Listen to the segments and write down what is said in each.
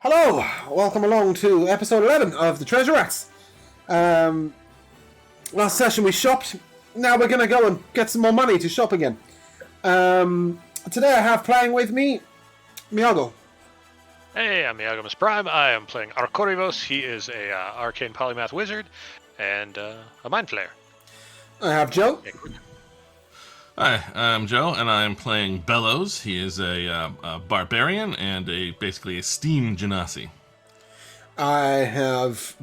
Hello, welcome along to episode 11 of the Treasure Rats. Last session we shopped, now we're going to go and get some more money to shop again. Today I have playing with me, Miyago. Hey, I'm Miyago Prime. I am playing Arkorivos. He is a arcane polymath wizard and a mind flayer. I have Joe. Hi, I'm Joe, and I'm playing Bellows. He is a barbarian and basically a steam genasi. I have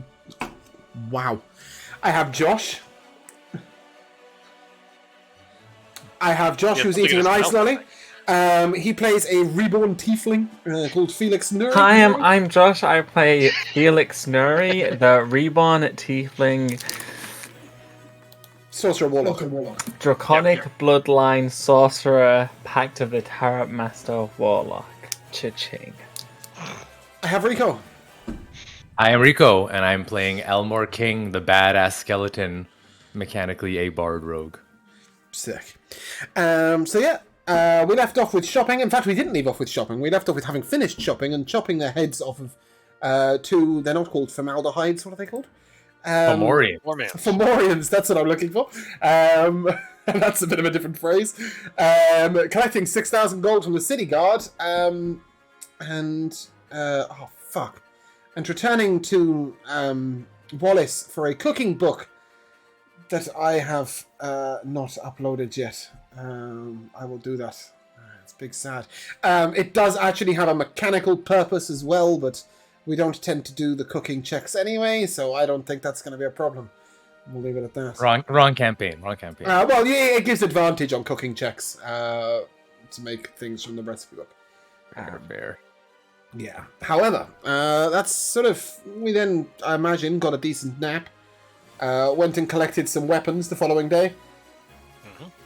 Josh. Who's eating an ice lolly. He plays a reborn tiefling called Felix Nuri. Hi, I'm Josh. I play Felix Nuri, the reborn tiefling Sorcerer Warlock. draconic bloodline sorcerer, Pact of the Tarot Master Warlock. Cha-ching. I have Rico. I am Rico, and I'm playing Elmore King, the badass skeleton, mechanically a bard rogue. Sick. We left off with shopping. In fact, we didn't leave off with shopping. We left off with having finished shopping and chopping the heads off of two. They're not called formaldehydes. What are they called? Fomorians. That's what I'm looking for. That's a bit of a different phrase. Collecting 6,000 gold from the city guard. And returning to Wallace for a cooking book that I have not uploaded yet. I will do that. It's big sad. It does actually have a mechanical purpose as well, but we don't tend to do the cooking checks anyway, so I don't think that's going to be a problem. We'll leave it at that. Wrong campaign. It gives advantage on cooking checks to make things from the recipe book. Fair. Yeah. However, that's sort of... We then, I imagine, got a decent nap. Went and collected some weapons the following day.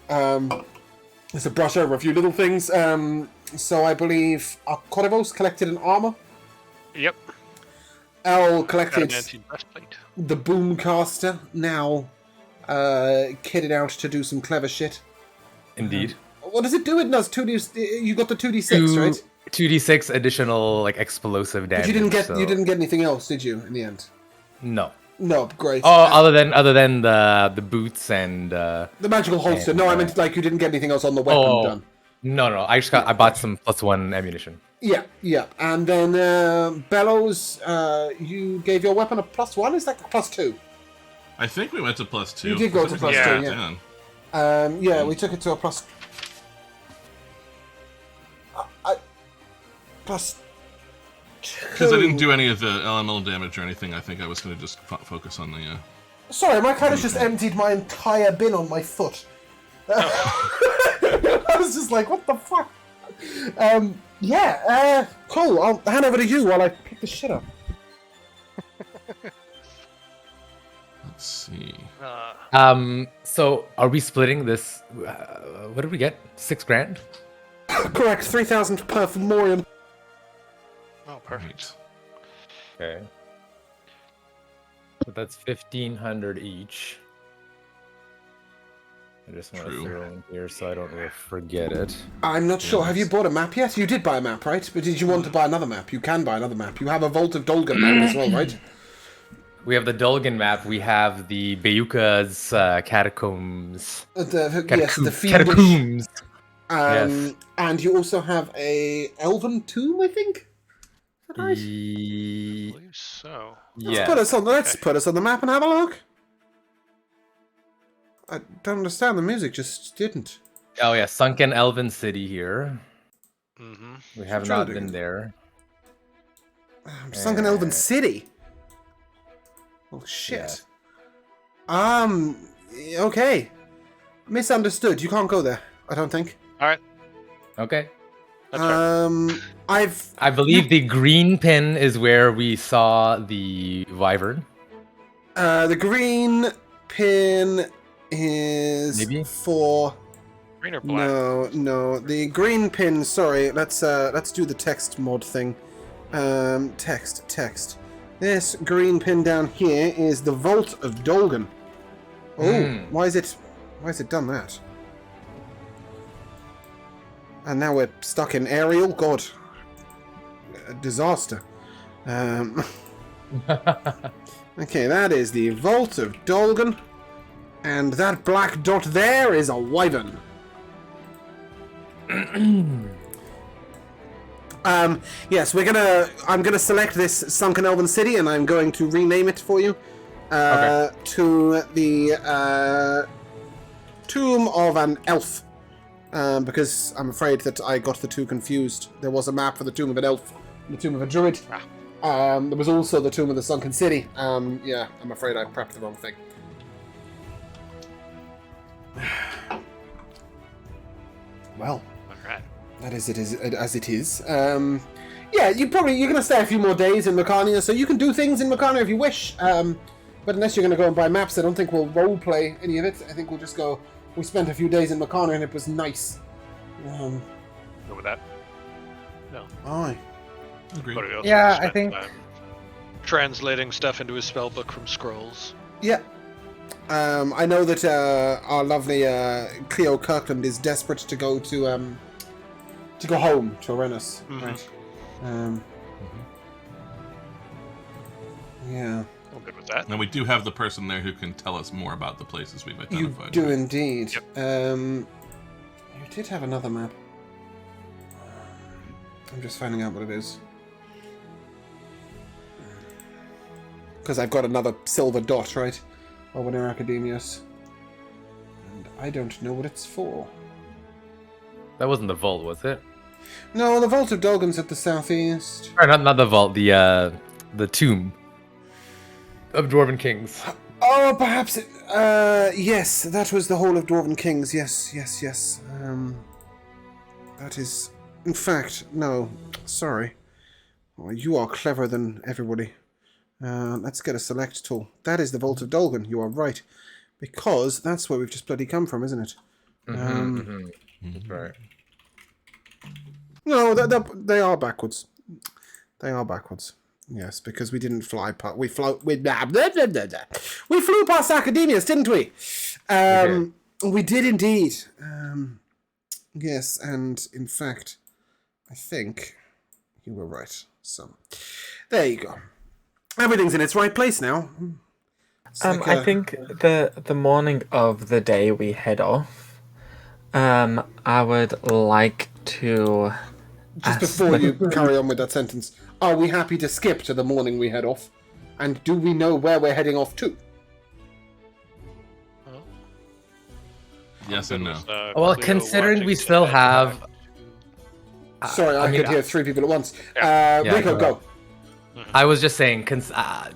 Just to brush over a few little things. So I believe Arkorivos collected an armor. Yep. El collected breastplate. the Boomcaster, now kitted out to do some clever shit. Indeed. What does it do? It does 2d. You got the 2d6, right? 2d6 additional explosive damage. But you didn't get anything else, did you? In the end? No. No, great. Oh, other than the boots and the magical holster. No, I meant you didn't get anything else on the weapon done. No. I bought some +1 ammunition. Yeah. And then Bellows, you gave your weapon a +1. Is that +2? I think we went to +2. You did go to +2, yeah. We took it to a +2. Because I didn't do any of the elemental damage or anything, I think I was going to just focus on the... Sorry, my cat has just emptied my entire bin on my foot. I was just like, what the fuck? Cool. I'll hand over to you while I pick the shit up. Let's see. So are we splitting this? What did we get? 6 grand? Correct. 3,000 per Fomorian. Oh, perfect. Okay. So that's 1,500 each. I just want to throw in here so I don't forget it. I'm not sure. Have you bought a map yet? You did buy a map, right? But did you want to buy another map? You can buy another map. You have a Vault of Dolgan map as well, right? We have the Dolgan map. We have the Bayuka's catacombs. The fiendish. Catacombs. Yes. And you also have a Elven tomb, I think. Is that right? I believe so. Let's put us on the map and have a look. I don't understand. The music just didn't. Oh yeah, Sunken Elven City here. Mm-hmm. We have not been there. Sunken Elven City. Oh shit. Yeah. Okay. Misunderstood. You can't go there. I don't think. All right. Okay. That's right. I believe the green pin is where we saw the Wyvern. The green pin is Maybe? for... Green or black? No. The green pin, sorry, let's do the text mod thing. Text. This green pin down here is the Vault of Dolgan. Oh, why is it done that? And now we're stuck in Ariel? God. A disaster. Okay, that is the Vault of Dolgan. And that black dot there is a Wyvern. Yes, I'm gonna select this Sunken Elven City, and I'm going to rename it for you to the Tomb of an Elf, because I'm afraid that I got the two confused. There was a map for the Tomb of an Elf and the Tomb of a Druid. There was also the Tomb of the Sunken City. Yeah, I'm afraid I prepped the wrong thing. Well. Alright. That is it as it is. Yeah, you're gonna stay a few more days in Mecania, so you can do things in Mecania if you wish. But unless you're gonna go and buy maps, I don't think we'll roleplay any of it. I think we'll just go. We spent a few days in Mecania and it was nice. Go with that. No. Aye. Agreed. But we also Yeah, I spent think- time translating stuff into his spellbook from scrolls. Yeah. I know that our lovely Cleo Kirkland is desperate to go go home to Arenas. Mhm. Right. Yeah. I'm good with that. And we do have the person there who can tell us more about the places we've You identified. do indeed. Yep. You did have another map. I'm just finding out what it is. Because I've got another silver dot, right? Over near Academius. And I don't know what it's for. That wasn't the vault, was it? No, the Vault of Dolgan's at the southeast. Or not the vault, the tomb of Dwarven Kings. Oh, perhaps it... yes, that was the Hall of Dwarven Kings. Yes. That is... In fact, no. Sorry. Oh, you are cleverer than everybody. Let's get a select tool. That is the Vault of Dolgan. You are right. Because that's where we've just bloody come from, isn't it? Right. No, they are backwards. They are backwards. Yes, because we didn't fly past... We flew past Academius, didn't we? We did indeed. Yes, and in fact, I think you were right. So, there you go. Everything's in its right place now. It's like I think the morning of the day we head off, I would like to just ask before you carry on with that sentence, are we happy to skip to the morning we head off? And do we know where we're heading off to? Yes and no. Well, considering we still have... Sorry, I mean, could hear three people at once. Yeah, Rico, go. I was just saying, I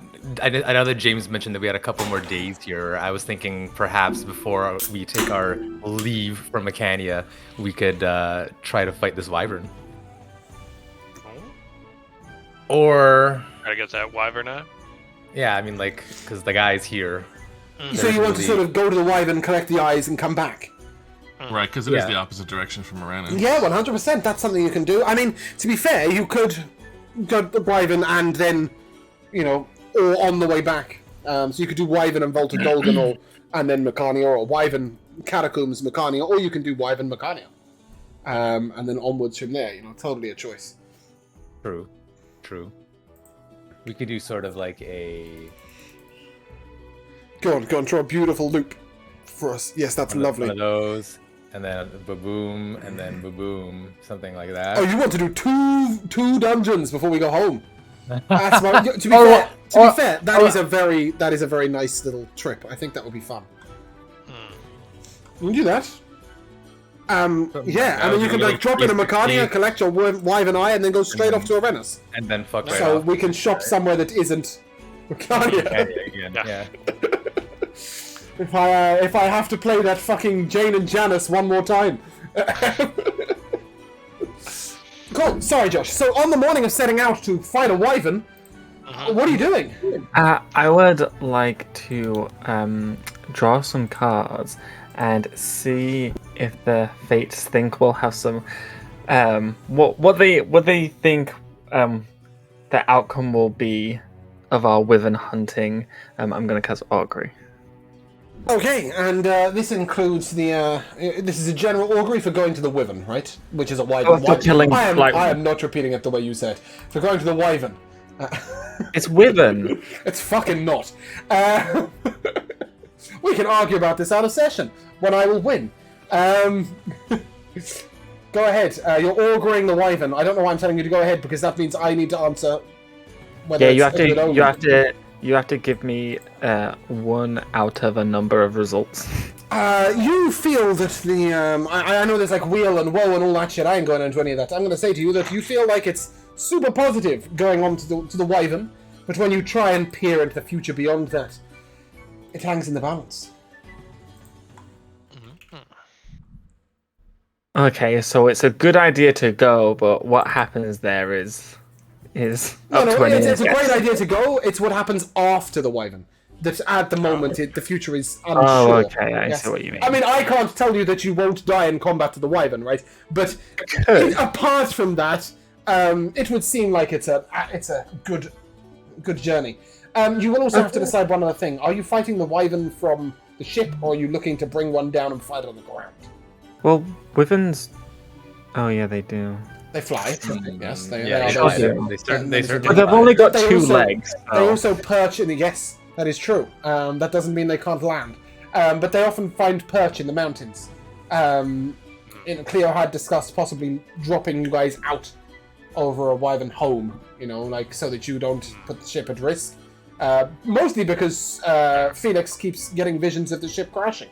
know that James mentioned that we had a couple more days here. I was thinking perhaps before we take our leave from Mecania, we could try to fight this Wyvern. Or... Gotta get that Wyvern out. Yeah, I mean, like, because the guy's here. So you want to sort of go to the Wyvern, collect the eyes, and come back? Right, because it is Yeah. the opposite direction from Arena. Yeah, 100%. That's something you can do. I mean, to be fair, you could go to the Wyvern and then, or on the way back. So you could do Wyvern and Vault of Dolgan, and then Mecania, or Wyvern Catacombs Mecania, or you can do Wyvern Mecania. And then onwards from there, totally a choice. True. We could do sort of like a... Go on, draw a beautiful loop for us. Yes, that's lovely. One of those, and then ba-boom, and then ba-boom, something like that. Oh, you want to do two dungeons before we go home? That's to be fair, that is a very nice little trip. I think that would be fun. You can do that. Yeah, I mean, you can drop in a Mecania, collect your Wyvern Eye, and then go straight off to Arenas. And then fuck right So off. we can shop somewhere that isn't Mecania. Again. Yeah. Yeah. If I have to play that fucking Jane and Janice one more time. Cool. Sorry, Josh. So on the morning of setting out to fight a Wyvern, what are you doing? I would like to draw some cards and see if the Fates think we'll have some what they think the outcome will be of our Wyvern hunting. I'm gonna cast augury. Okay, and this includes the. This is a general augury for going to the Wyvern, right? Which is a Wyvern. for killing, I like- am not repeating it the way you said. For going to the Wyvern. It's Wyvern. It's fucking not. We can argue about this out of session when I will win. Go ahead. You're auguring the Wyvern. I don't know why I'm telling you to go ahead because that means I need to answer. Whether Yeah, it's a good omen. you have to give me 1 out of a number of results. You feel that the I know there's like wheel and woe and all that shit. I ain't going into any of that. I'm going to say to you that you feel like it's super positive going on to the Wyvern, but when you try and peer into the future beyond that, it hangs in the balance. Okay, so it's a good idea to go, but what happens there is No, up to any it's a guess. great idea to go. It's what happens after the Wyvern. That at the moment, the future is unsure. Oh, okay, I see what you mean. I mean, I can't tell you that you won't die in combat to the Wyvern, right? But apart from that, it would seem like it's a good journey. You will also have to decide one other thing. Are you fighting the Wyvern from the ship, or are you looking to bring one down and fight on the ground? Well, Wyverns... Oh, yeah, they do. They fly. Yes, they Yeah, are. they certainly But they've only got They 2 also- legs. They also perch in the... Yes, that is true. That doesn't mean they can't land. But they often find perch in the mountains. Cleo had discussed possibly dropping you guys out over a Wyvern home, like so that you don't put the ship at risk. Mostly because Felix keeps getting visions of the ship crashing.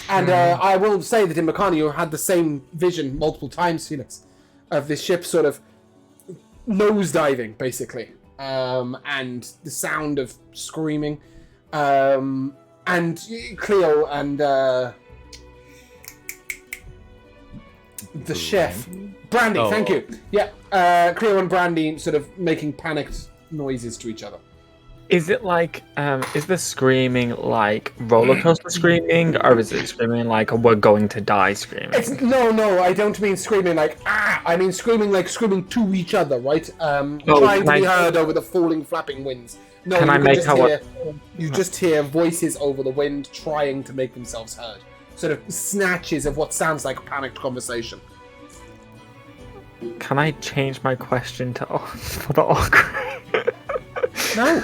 And I will say that in Meccani you had the same vision multiple times, Felix, of this ship sort of nosediving, basically. And the sound of screaming. And Cleo and the chef. Brandy, thank you. Yeah, Cleo and Brandy sort of making panicked noises to each other. Is it like, is the screaming like roller coaster screaming, or is it screaming like we're going to die screaming? No, I don't mean screaming like, I mean screaming like screaming to each other, right? Trying to be heard over the falling, flapping winds. No, you just hear voices over the wind trying to make themselves heard. Sort of snatches of what sounds like a panicked conversation. Can I change my question to for the awkward? No.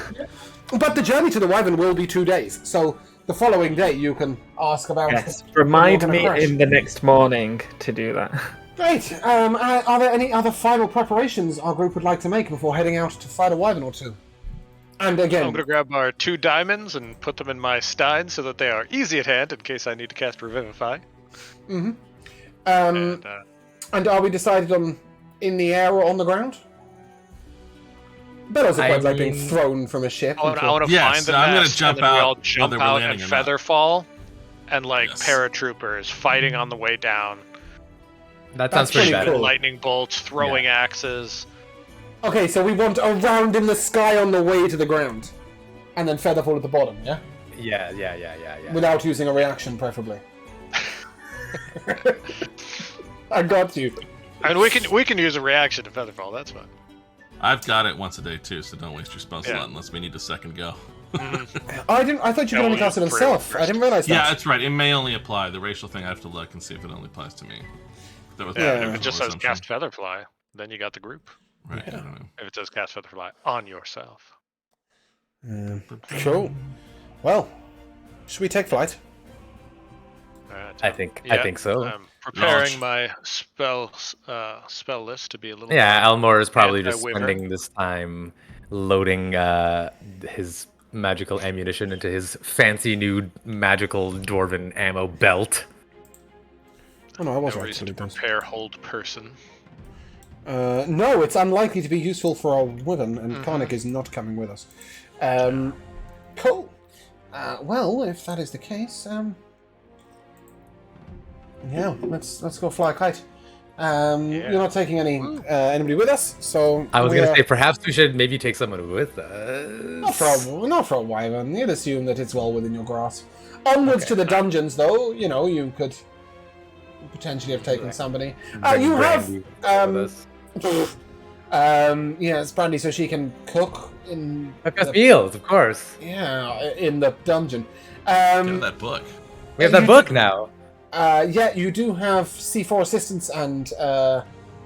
But the journey to the Wyvern will be 2 days, so the following day you can ask about... Yes, remind me in the next morning to do that. Great. Are there any other final preparations our group would like to make before heading out to fight a Wyvern or two? And again... I'm going to grab our 2 diamonds and put them in my stein so that they are easy at hand in case I need to cast Revivify. Mm-hmm. And are we decided on in the air or on the ground? Bellows are quite like being thrown from a ship. I want to find the I'm nest, gonna jump and then we all out jump whether we're out landing and or not. featherfall, and like Yes. paratroopers fighting on the way down. That sounds That's pretty pretty bad. cool. Lightning bolts, throwing axes. Okay, so we want a round in the sky on the way to the ground. And then featherfall at the bottom, yeah? Yeah. Without using a reaction, preferably. I got you. I mean, we can use a reaction to featherfall. That's fine. I've got it once a day too, so don't waste your spell slot Yeah. unless we need a second go. I thought you could only cast it on self. I didn't realize that. Yeah, that's right. It may only apply. The racial thing, I have to look and see if it only applies to me. That was my Yeah, if original it just says assumption. cast featherfly, then you got the group. Right. I don't know. If it says cast featherfly on yourself. Cool. Well, should we take flight? Alright. I think Yeah, so. I'm preparing Launch. my spell list to be a little. Yeah, Elmore is probably just Wyvern. spending this time loading his magical ammunition into his fancy new magical dwarven ammo belt. Oh no, I was No right. reason So to it does. prepare hold person. No, it's unlikely to be useful for a Wyvern, and Karnak is not coming with us. Cool. Well, if that is the case, yeah, let's go fly a kite. You're not taking anybody with us, so I was we gonna are- say perhaps we should maybe take someone with us. not for a Wyvern. You'd assume that it's well within your grasp. Onwards to the dungeons, though. You could potentially have taken somebody. Bring You Brandy have with us. yes, Brandy, so she can cook in Cook us meals, of course. in the dungeon. Get that book. We have that book now. Yeah, you do have C4 assistants and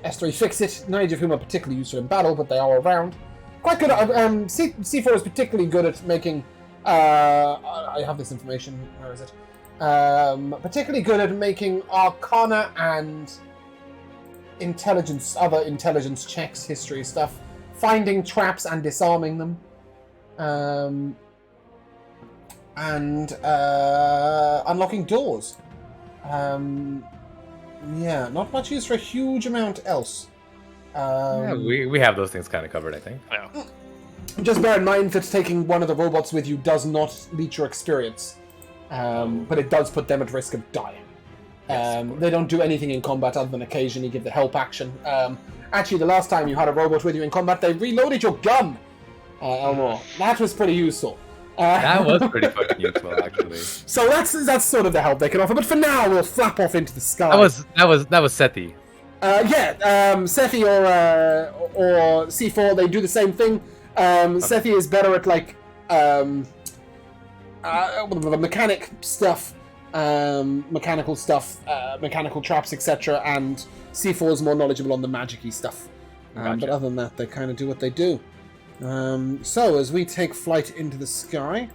S3 Fix-It, neither of whom are particularly useful in battle, but they are around. quite good. C4 is particularly good at making. I have this information. Where is it? Particularly good at making Arcana and other intelligence checks, history stuff, finding traps and disarming them, and unlocking doors. Yeah, not much use for a huge amount else. Yeah, we have those things kind of covered, I think. Yeah. Just bear in mind that taking one of the robots with you does not leech your experience, but it does put them at risk of dying. They don't do anything in combat other than occasionally give the help action. Actually, the last time you had a robot with you in combat, they reloaded your gun, Elmore. That was pretty useful. That was pretty fucking useful, actually. So that's sort of the help they can offer. But for now, we'll flap off into the sky. That was Sethi. Sethi or C4, they do the same thing. Sethi is better at like mechanical stuff, mechanical traps, etc. And C4 is more knowledgeable on the magic-y stuff. Gotcha. But other than that, they kind of do what they do. So as we take flight into the sky,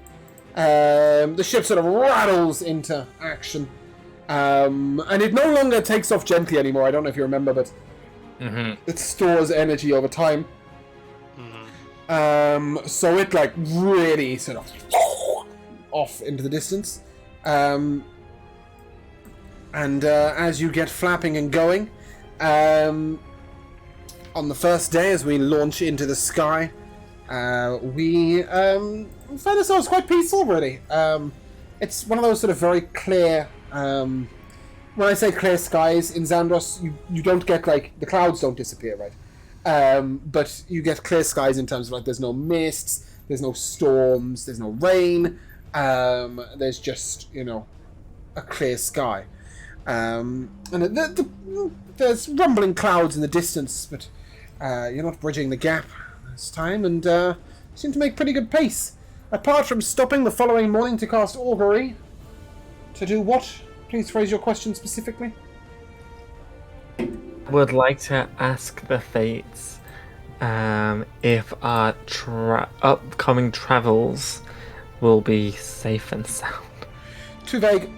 the ship sort of rattles into action. And it no longer takes off gently anymore. I don't know if you remember, but it stores energy over time. So it like really sort of off into the distance. And as you get flapping and going, on the first day as we launch into the sky, we find ourselves quite peaceful, really. It's one of those sort of very clear... when I say clear skies, in Xandros, you don't get, like... The clouds don't disappear, right? But you get clear skies in terms of, like, there's no mists, there's no storms, there's no rain. There's just, a clear sky. And there's rumbling clouds in the distance, but you're not bridging the gap this time, and seem to make pretty good pace. Apart from stopping the following morning to cast Augury. To do what? Please phrase your question specifically. Would like to ask the Fates if our upcoming travels will be safe and sound. Too vague.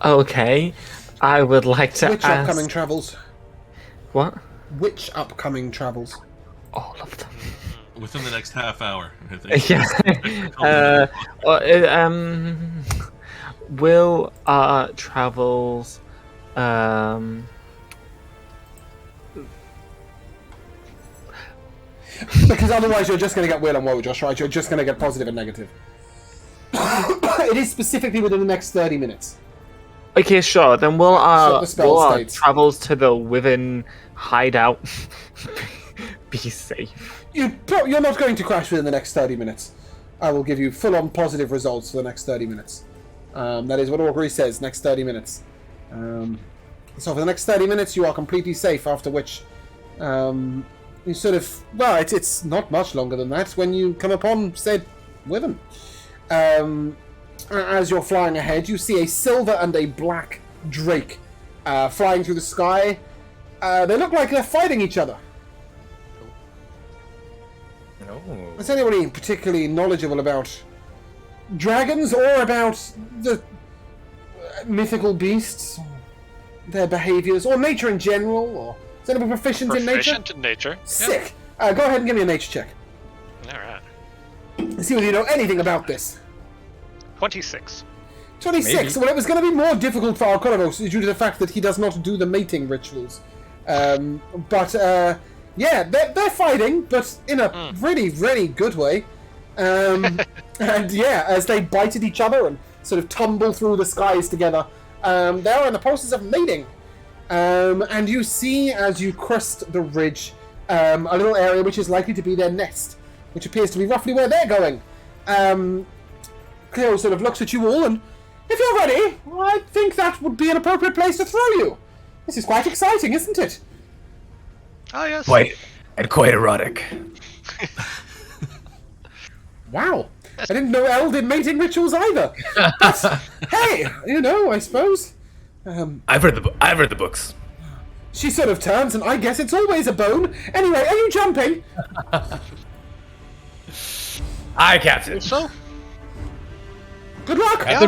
Okay, I would like to Which ask... upcoming travels? What? Which upcoming travels? All of them. Within the next half hour, I think. Yeah. Will our travels... Because otherwise you're just going to get Will and Woe, Josh, right? You're just going to get positive and negative. It is specifically within the next 30 minutes. Okay, sure. Then will our states. travels to the Wyvern hideout be safe? You're not going to crash within the next 30 minutes. I will give you full-on positive results for the next 30 minutes. That is what Augury says, next 30 minutes. So for the next 30 minutes, you are completely safe, after which you sort of... Well, it's not much longer than that when you come upon said Wyvern. As you're flying ahead, you see a silver and a black drake flying through the sky. They look like they're fighting each other. No. Is anybody particularly knowledgeable about dragons or about the mythical beasts, their behaviors, or nature in general? Or is anybody proficient in nature? Proficient in nature. Sick. Go ahead and give me a nature check. All right. See whether you know anything about this. 26. 26. Maybe. Well, it was going to be more difficult for Alcoravos due to the fact that he does not do the mating rituals. Yeah, they're fighting, but in a really, really good way. And yeah, as they bite at each other and sort of tumble through the skies together, they are in the process of mating. And you see, as you crest the ridge, a little area which is likely to be their nest, which appears to be roughly where they're going. Cleo sort of looks at you all, and if you're ready, I think that would be an appropriate place to throw you. This is quite exciting, isn't it? Oh, yes. Quite erotic. Wow. I didn't know Elle did mating rituals either. But, hey, I suppose. I've read the books. She sort of turns, and I guess it's always a bone. Anyway, are you jumping? Aye, Captain. So, Good luck. At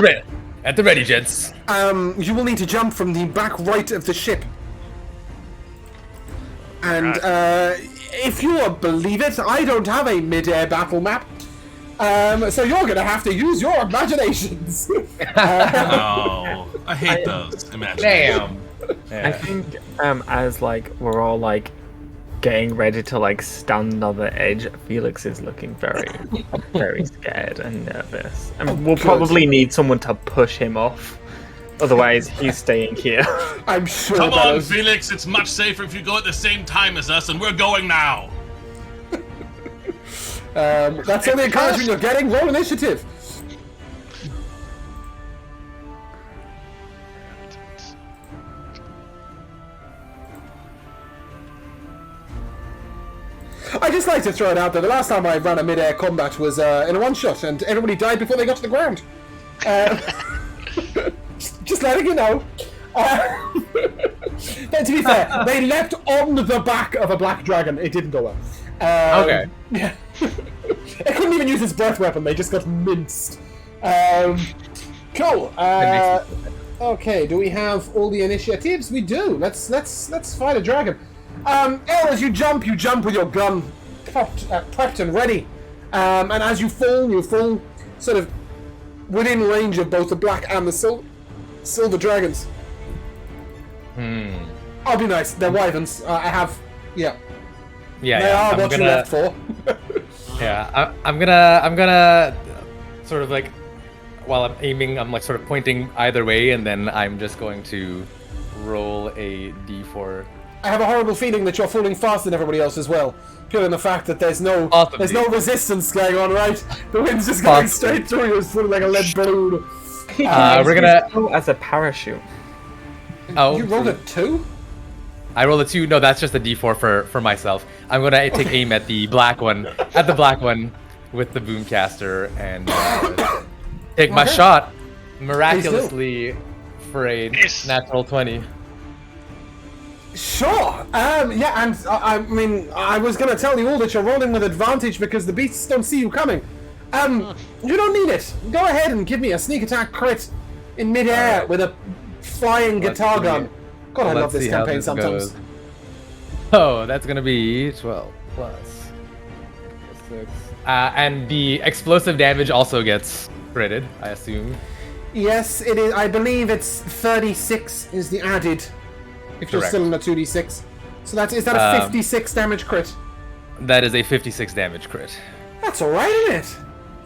the ready, gents. You will need to jump from the back right of the ship. And if you'll believe it, I don't have a mid-air battle map. So you're gonna have to use your imaginations. Oh, I hate those. Imagine. Damn. I think as like we're all like getting ready to like stand on the edge, Felix is looking very, very scared and nervous. And we'll probably need someone to push him off. Otherwise, he's staying here. I'm sure. Come that on, is- Felix. It's much safer if you go at the same time as us, and we're going now. That's all the encouragement you're getting. Roll initiative. I just like to throw it out there. The last time I ran a mid-air combat was in a one-shot, and everybody died before they got to the ground. Just letting you know. Then, to be fair, they leapt on the back of a black dragon. It didn't go well. Okay. Yeah. It couldn't even use its breath weapon. They just got minced. Cool. Okay. Do we have all the initiatives? We do. Let's fight a dragon. El, as you jump with your gun prepped and ready. And as you fall sort of within range of both the black and the silver dragons. I'll be nice. They're wyverns. I have. Yeah. Yeah. They are I'm what you left for. Yeah, I'm gonna sort of like, while I'm aiming, I'm like sort of pointing either way, and then I'm just going to roll a d4. I have a horrible feeling that you're falling faster than everybody else as well. Purely in the fact that there's no resistance going on, right? The wind's just going straight through you. It's sort of like a lead balloon. We're gonna go as a parachute. Oh, You rolled a 2? I rolled a 2. No, that's just a d4 for myself. I'm gonna take aim at the black one, with the boomcaster, and take my shot miraculously for a natural 20. Sure. Yeah, and I mean, I was going to tell you all that you're rolling with advantage because the beasts don't see you coming. You don't need it. Go ahead and give me a sneak attack crit in midair with a flying guitar gun. God, I love this campaign sometimes. Oh, that's gonna be 12 plus 6. And the explosive damage also gets critted, I assume. Yes, it is. I believe it's 36 is the added. If you're Correct. still in a 2d6. So is that a 56 damage crit? That is a 56 damage crit. That's alright, isn't it?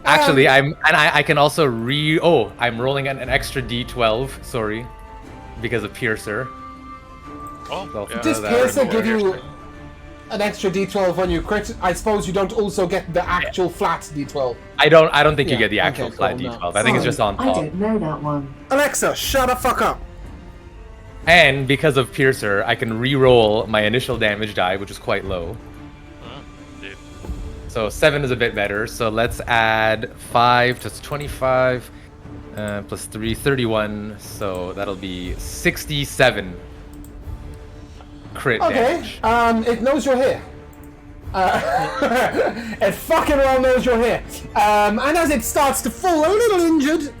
Actually, I can also I'm rolling an extra d12, sorry, because of Piercer. oh, yeah, Does that Piercer would give work. you an extra d12 when you crit? I suppose you don't also get the actual flat d12. I don't think you Yeah, get the actual okay, flat cool, no. d12. I think it's just on I top. don't know that one. Alexa, shut the fuck up. And because of Piercer, I can re-roll my initial damage die, which is quite low. Dude. So 7 is a bit better. So let's add 5 to 25, plus 3, 31. So that'll be 67 crit Okay, damage. it knows you're here. It fucking well knows you're here. And as it starts to fall a little injured,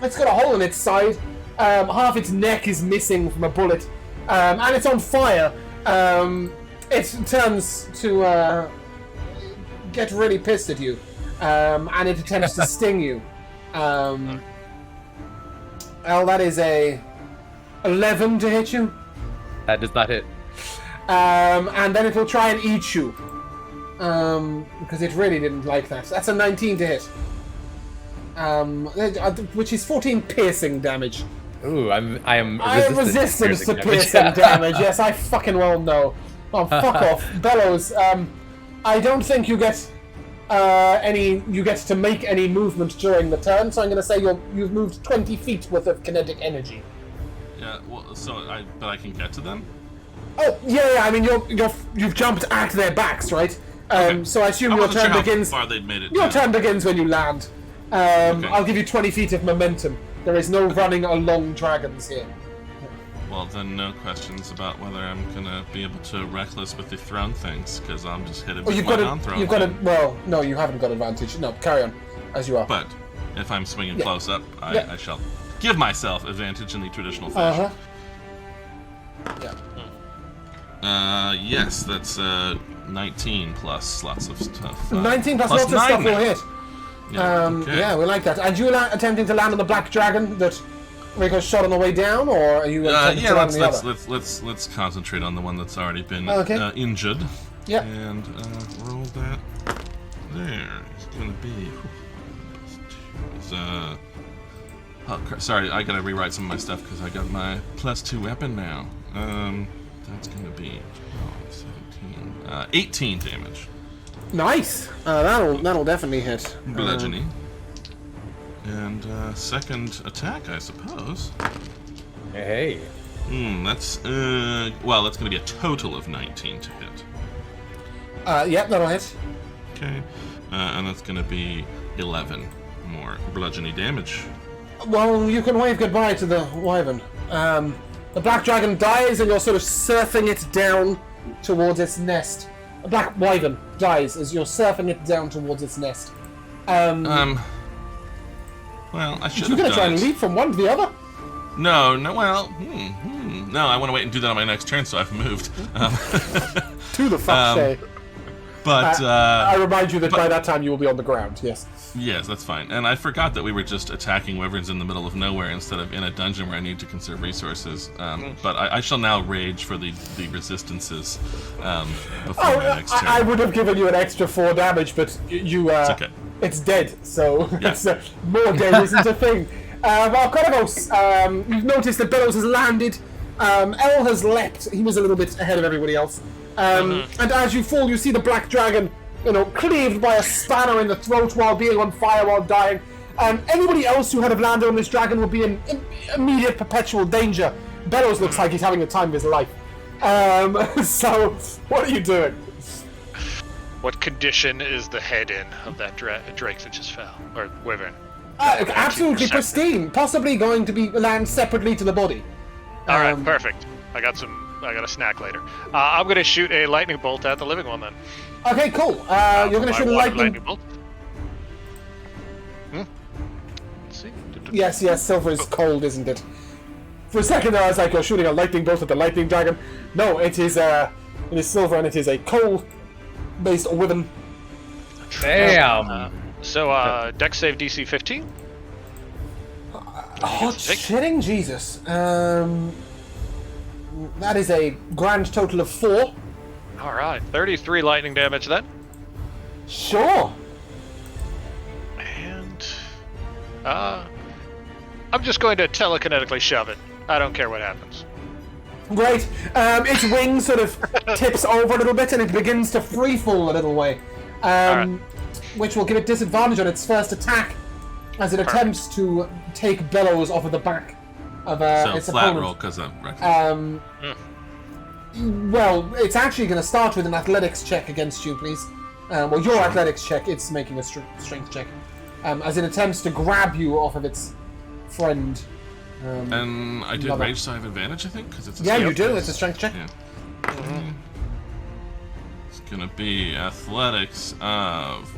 it's got a hole in its side. Half its neck is missing from a bullet, and it's on fire. It turns to get really pissed at you, and it attempts to sting you. Well, that is a 11 to hit you. That does not hit. And then it will try and eat you, because it really didn't like that. That's a 19 to hit, which is 14 piercing damage. Ooh, I am resistant to piercing damage. Yes, I fucking well know. Oh, fuck off, Bellows. I don't think you get you get to make any movement during the turn. So I'm going to say you've moved 20 feet worth of kinetic energy. Yeah. Well, but I can get to them. Oh yeah. I mean, you've jumped at their backs, right? Okay. So I assume I your wasn't turn sure begins. how far they'd made it. Your to. turn begins when you land. I'll give you 20 feet of momentum. There is no running along dragons here. Well, then no questions about whether I'm gonna be able to reckless with the thrown things, because I'm just hit it with my non-thrown. You've got it. Well, no, you haven't got advantage. No, carry on, as you are. But if I'm swinging close up, I shall give myself advantage in the traditional fashion. Yes, that's 19 plus lots of stuff. 19 plus lots of stuff will hit. Okay. Yeah, we like that. And you attempting to land on the black dragon that Rico shot on the way down, or are you attempting to land on the other? Let's concentrate on the one that's already been injured. Yeah. And roll that. There. It's gonna be. Sorry, I gotta rewrite some of my stuff because I got my +2 weapon now. That's gonna be 12, 17, 18 damage. Nice. That'll definitely hit. Bludgeoning. And second attack, I suppose. Hey. That's that's gonna be a total of 19 to hit. Yep, that'll hit. Okay. And that's gonna be 11 more bludgeoning damage. Well, you can wave goodbye to the wyvern. The black dragon dies, and you're sort of surfing it down towards its nest. A black wyvern dies as you're surfing it down towards its nest. Well, I should have You're done gonna try and it. leap from one to the other? No, well, no, I want to wait and do that on my next turn, so I've moved. To the fuck say. But I remind you that by that time you will be on the ground, yes. yes, that's fine. And I forgot that we were just attacking wyverns in the middle of nowhere instead of in a dungeon where I need to conserve resources. But I shall now rage for the resistances before my next turn. I would have given you an extra 4 damage, but you It's okay. it's dead, so Yeah. it's, more dead isn't a thing. Korvos, you've noticed that Bellows has landed. El has leapt. He was a little bit ahead of everybody else. And as you fall, you see the black dragon, cleaved by a spanner in the throat while being on fire while dying. Anybody else who had have landed on this dragon would be in immediate perpetual danger. Bellows looks like he's having the time of his life. So, what are you doing? What condition is the head in of that drake that just fell? Or wyvern? Absolutely 19%. pristine. Possibly going to be land separately to the body. Alright, perfect. I got a snack later. I'm gonna shoot a lightning bolt at the living one then. Okay, cool. You're going to My shoot a water lightning bolt. Let's see. Yes, silver is cold, isn't it? For a second there, I was like, you're shooting a lightning bolt at the lightning dragon. No, it is silver, and it is a coal-based wyvern. Damn. So, dex save DC 15. Oh, shitting Jesus. That is a grand total of 4. Alright, 33 lightning damage then. Sure. And I'm just going to telekinetically shove it. I don't care what happens. Great. Its wing sort of tips over a little bit, and it begins to free fall a little way. Which will give it disadvantage on its first attack as it attempts to take Bellows off of the back of its flat opponent. roll because of reckless. Well, it's actually going to start with an athletics check against you, please. Your athletics check, it's making a strength check. As it attempts to grab you off of its friend. And I did rage, so I have advantage, I think, because it's a Yeah, you strength do. check. It's a strength check. Yeah. It's gonna be athletics of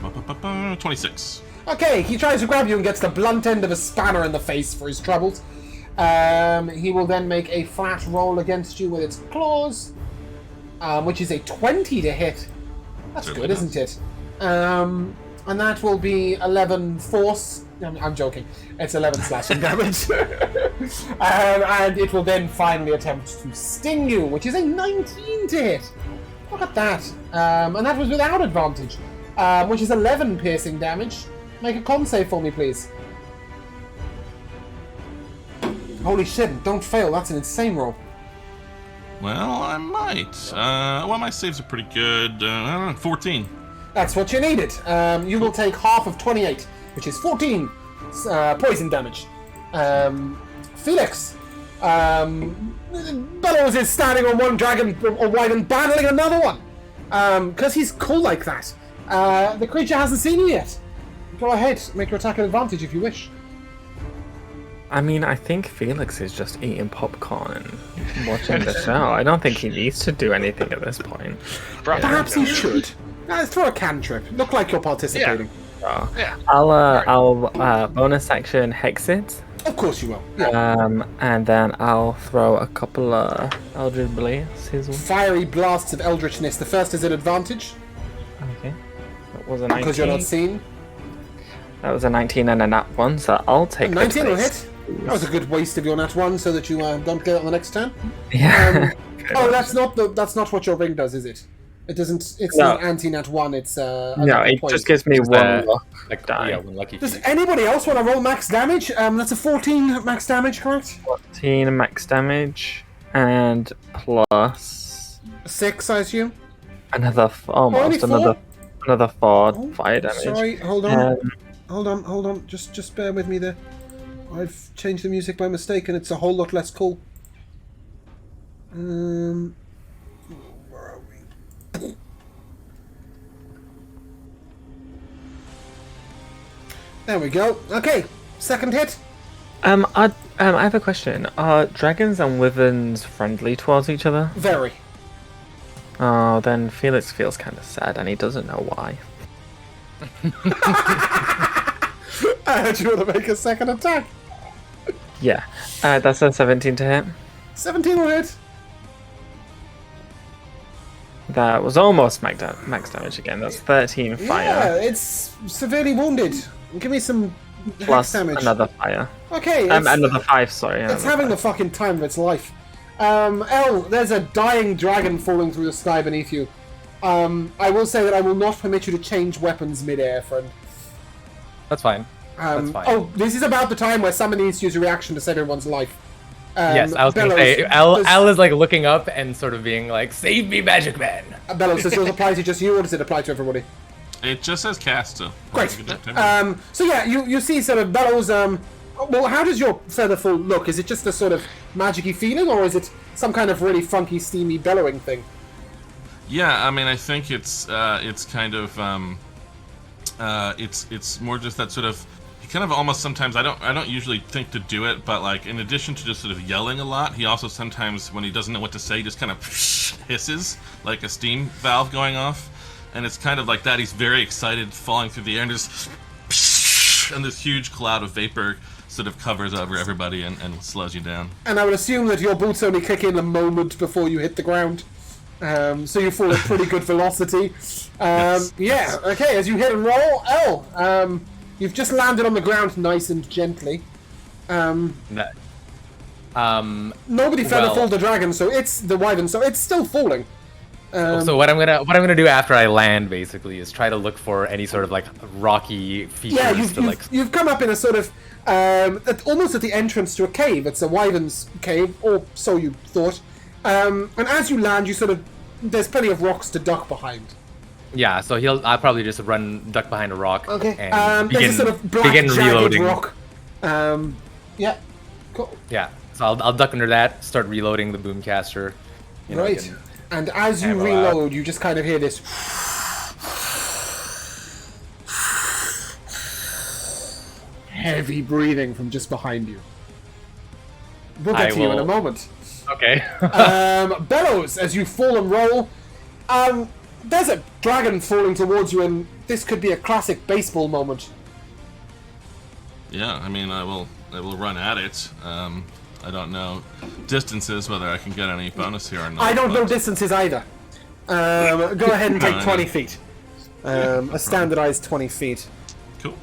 26. Okay, he tries to grab you and gets the blunt end of a spanner in the face for his troubles. He will then make a flat roll against you with its claws, which is a 20 to hit. That's Certainly good, does. isn't it? And that will be 11 force. I'm joking. It's 11 slashing damage. And it will then finally attempt to sting you, which is a 19 to hit. Look at that. And that was without advantage, which is 11 piercing damage. Make a con save for me, please. Holy shit, don't fail. That's an insane roll. Well, I might. My saves are pretty good. 14. That's what you needed. You will take half of 28, which is 14 poison damage. Felix. Bellows is standing on one dragon or wyvern battling another one. Because he's cool like that. The creature hasn't seen you yet. Go ahead, make your attack an advantage if you wish. I mean, I think Felix is just eating popcorn and watching the show. I don't think he needs to do anything at this point. Perhaps he should. Let's throw a cantrip. Look like you're participating. Oh. Yeah. I'll bonus action hex it. Of course you will. Yeah. And then I'll throw a couple of Eldritch Blaze his way. Fiery blasts of eldritchness. The first is an advantage Okay. That was a 19. because you're not seen. That was a 19 and a nat 1, so I'll take 19 the will place. hit. That was a good waste of your nat 1 so that you don't get it on the next turn. Yeah. Oh, that's not what your ring does, is it? It doesn't. It's No. not anti-nat 1. It's no, another it point. just gives me one luck Like, die. yeah, one lucky. Does feat. anybody else want to roll max damage? That's a 14 max damage, correct? 14 max damage and plus 6, I assume. another Only four? another 4 Oh, fire damage. Sorry, hold on. Um, Hold on. Just bear with me there. I've changed the music by mistake and it's a whole lot less cool. Where are we? There we go. Okay, second hit. I have a question. Are dragons and wyverns friendly towards each other? Very. Oh, then Felix feels kind of sad, and he doesn't know why. Do you want to make a second attack? Yeah, that's a 17 to hit. 17 will hit. That was almost max damage again. That's 13 Yeah, fire it's severely wounded. Give me some hex plus damage. another fire. Okay, Another 5. Sorry. it's having the fucking time of its life. There's a dying dragon falling through the sky beneath you. I will say that I will not permit you to change weapons mid-air, friend. That's fine. That's fine. Oh, this is about the time where someone needs to use a reaction to save everyone's life. Yes, I was going to say, L is like looking up and sort of being like, "Save me, Magic Man!" Bellows, does yours apply to just you, or does it apply to everybody? It just says cast, so. Great. So yeah, you see sort of Bellows. Well, how does your featherfall look? Is it just a sort of magic-y feeling, or is it some kind of really funky, steamy bellowing thing? Yeah, I mean, I think it's kind of it's more just that sort of. He kind of almost sometimes I don't usually think to do it, but like in addition to just sort of yelling a lot, he also sometimes when he doesn't know what to say, just kind of hisses like a steam valve going off, and it's kind of like that. He's very excited, falling through the air, and just and this huge cloud of vapor sort of covers over everybody and slows you down. And I would assume that your boots only kick in a moment before you hit the ground. So you fall at pretty good velocity. Yes. Yeah, okay, as you hit and roll, L, you've just landed on the ground nice and gently. Nobody featherfalled the dragon, so it's the wyvern, so it's still falling. So what I'm gonna do after I land basically is try to look for any sort of like rocky features Yeah, you've come up in a sort of almost at the entrance to a cave. It's a wyvern's cave, or so you thought. And as you land, there's plenty of rocks to duck behind. Yeah, so I'll probably just duck behind a rock. Okay. And There's a sort of black, begin jagged reloading. rock. Yeah. Cool. Yeah, so I'll duck under that, start reloading the boomcaster. Right. And as you ammo reload, you just kind of hear this. Heavy breathing from just behind you. We'll get to you in a moment. Okay. Bellows, as you fall and roll. There's a dragon falling towards you, and this could be a classic baseball moment. Yeah, I mean, I will run at it. I don't know distances, whether I can get any bonus here or not. I don't know but- distances either. Go ahead and take 20 feet. A standardized 20 feet. Cool.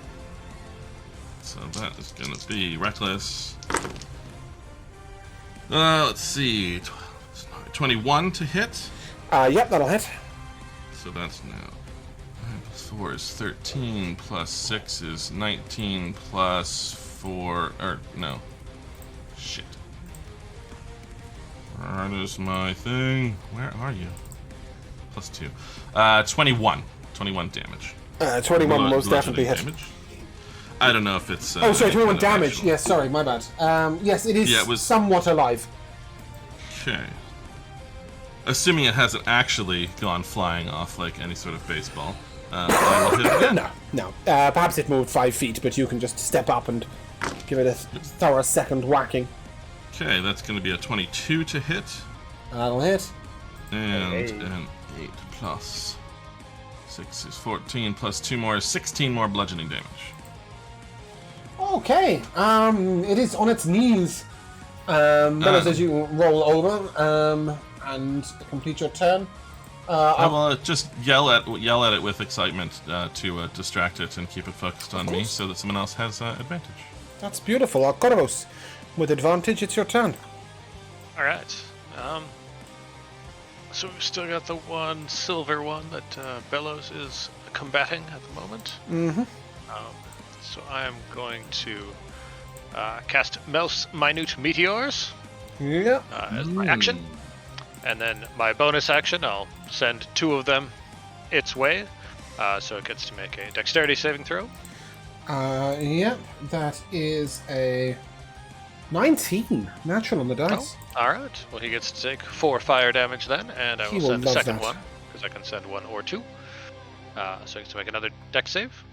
So that is going to be reckless. Let's see. 21 to hit. Yep, that'll hit. So that's now. 9 plus 4 is 13, plus 6 is 19, plus 4. Or, no. Shit. Where is my thing? Where are you? Plus 2. 21. 21 damage. 21 most Bludgeoning definitely hit. damage. I don't know if it's. Oh, sorry, 21 kind of damage. actual- Yes, sorry, my bad. Yes, it is Yeah, it was- somewhat alive. Okay. Assuming it hasn't actually gone flying off like any sort of baseball, I will hit it again. No. Perhaps it moved 5 feet, but you can just step up and give it a thorough second whacking. Okay, that's going to be a 22 to hit. That'll hit. And an 8 plus 6 is 14, plus 2 more is 16 more bludgeoning damage. Okay. It is on its knees. Bellows as you roll over and complete your turn. I will just yell at it with excitement to distract it and keep it focused on me, so that someone else has advantage. That's beautiful. Arkoros, with advantage, it's your turn. All right. So we've still got the one silver one that Bellows is combating at the moment. Mm-hmm. So I am going to cast Minute Meteors Yeah. as my action. And then my bonus action, I'll send 2 of them its way. So it gets to make a dexterity saving throw. Yeah, that is a 19. Natural on the dice. Oh, alright. Well, he gets to take 4 fire damage then, and I He will will send the love second that. one, because I can send 1 or 2. So he gets to make another dex save.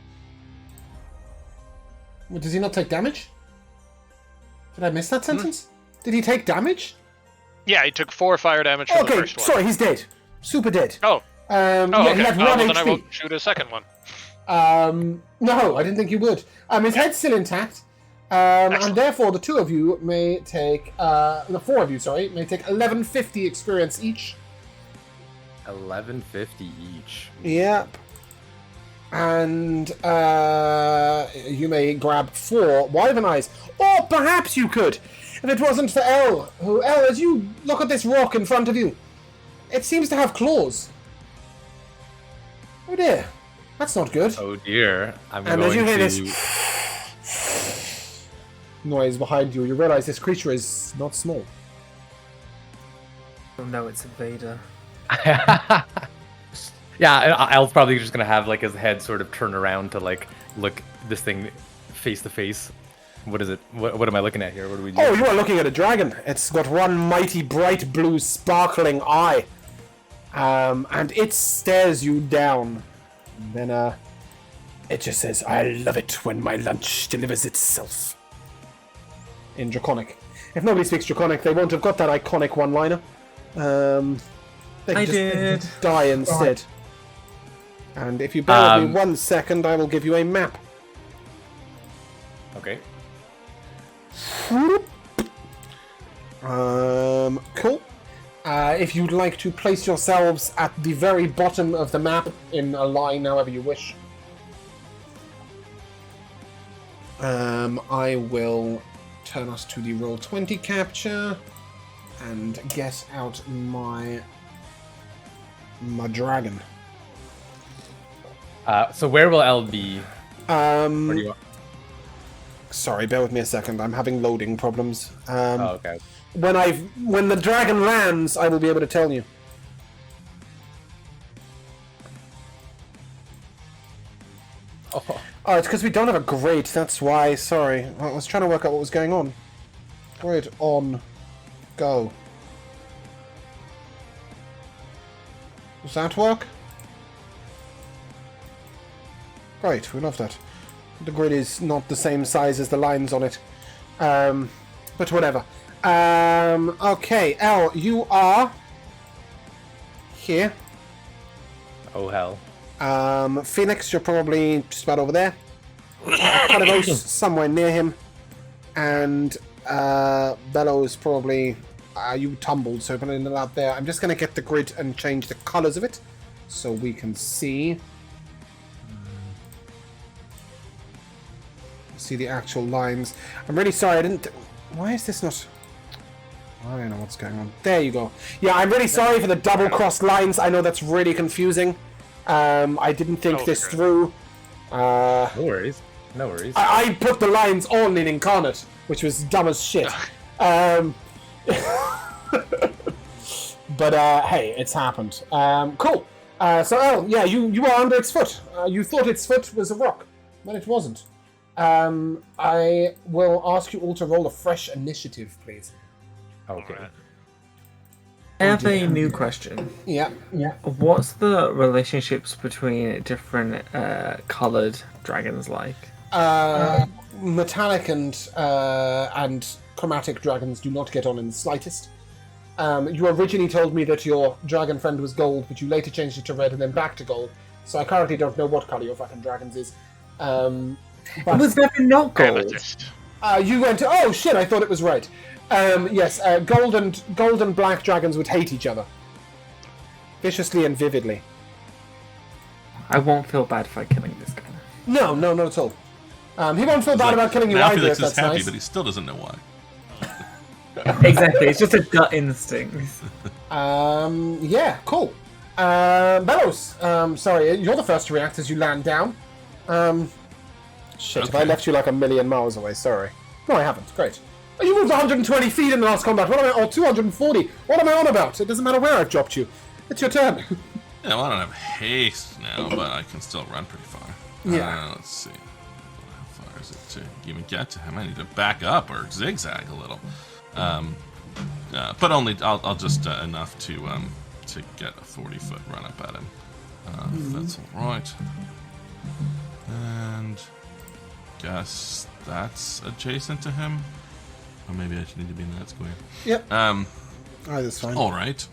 Well, does he not take damage? Did I miss that sentence? Did he take damage? Yeah, he took 4 fire damage from the Okay, first one. sorry, he's dead. Super dead. Oh, Yeah, okay. he had 1 Well, then I HP. will shoot a second one. No, I didn't think you would. His head's still intact. And Excellent. therefore, the 2 of you may take, the 4 of you, sorry, may take 1150 experience each. 1150 each. Yep. And you may grab 4 Wyvern eyes. Or perhaps you could, if it wasn't for El. El, as you look at this rock in front of you, it seems to have claws. Oh dear. That's not good. Oh dear. I'm And as going you hear to... this noise behind you, you realize this creature is not small. Oh no, it's a Vader. Yeah, Al's probably just gonna have like his head sort of turn around to like look this thing face to face. What is it? What am I looking at here? What do we do? Oh, you are looking at a dragon. It's got one mighty bright blue sparkling eye. And it stares you down. And then, it just says, I love it when my lunch delivers itself. In Draconic. If nobody speaks Draconic, they won't have got that iconic one-liner. They I can did. just die instead. And if you bear with me 1 second, I will give you a map. Okay. Cool. If you'd like to place yourselves at the very bottom of the map in a line, however you wish. I will turn us to the Roll20 capture and get out my dragon. So where will L be? Where do you want? Sorry, bear with me a second. I'm having loading problems. Oh, okay. When the dragon lands, I will be able to tell you. Oh. Oh, it's because we don't have a grate, that's why, sorry. I was trying to work out what was going on. Grate on. Go. Does that work? Great, we love that. The grid is not the same size as the lines on it. But whatever. Okay, Elle, you are... here. Oh hell. Phoenix, you're probably just about over there. Carnivos, somewhere near him. And Bellows probably... you tumbled, so putting it out there. I'm just going to get the grid and change the colours of it so we can see. See the actual lines. I'm really sorry, I didn't... Why is this not... I don't know what's going on. There you go. Yeah, I'm really sorry for the double-crossed lines. I know that's really confusing. I didn't think this through. No worries. No worries. I put the lines on in Incarnate, which was dumb as shit. But, hey, it's happened. Cool. So, Elle, yeah, you are under its foot. You thought its foot was a rock, but it wasn't. I will ask you all to roll a fresh initiative, please. Okay. I have a new question. Yeah. What's the relationships between different coloured dragons like? Metallic and chromatic dragons do not get on in the slightest. You originally told me that your dragon friend was gold, but you later changed it to red and then back to gold. So I currently don't know what color your fucking dragons is. It was never not gold. Amethyst. You went, oh shit, I thought it was red. Yes, gold and black dragons would hate each other. Viciously and vividly. I won't feel bad for killing this guy. No, not at all. He won't feel bad about killing you now either, Felix if is that's happy, nice. but he still doesn't know why. Exactly, it's just a gut instinct. Yeah, cool. Bellows, sorry, you're the first to react as you land down. Shit, if I Okay. left you like a million miles away, sorry. No, I haven't, great. You moved 120 feet in the last combat, or 240. What am I on about? It doesn't matter where I've dropped you. It's your turn. Yeah, well, I don't have haste now, but I can still run pretty far. Yeah. Let's see. How far is it to even get to him? I need to back up or zigzag a little. But only I'll just enough to get a 40-foot run up at him. If that's all right. And guess that's adjacent to him. Or maybe I should need to be in that square. Yep. Oh, That's fine. all right.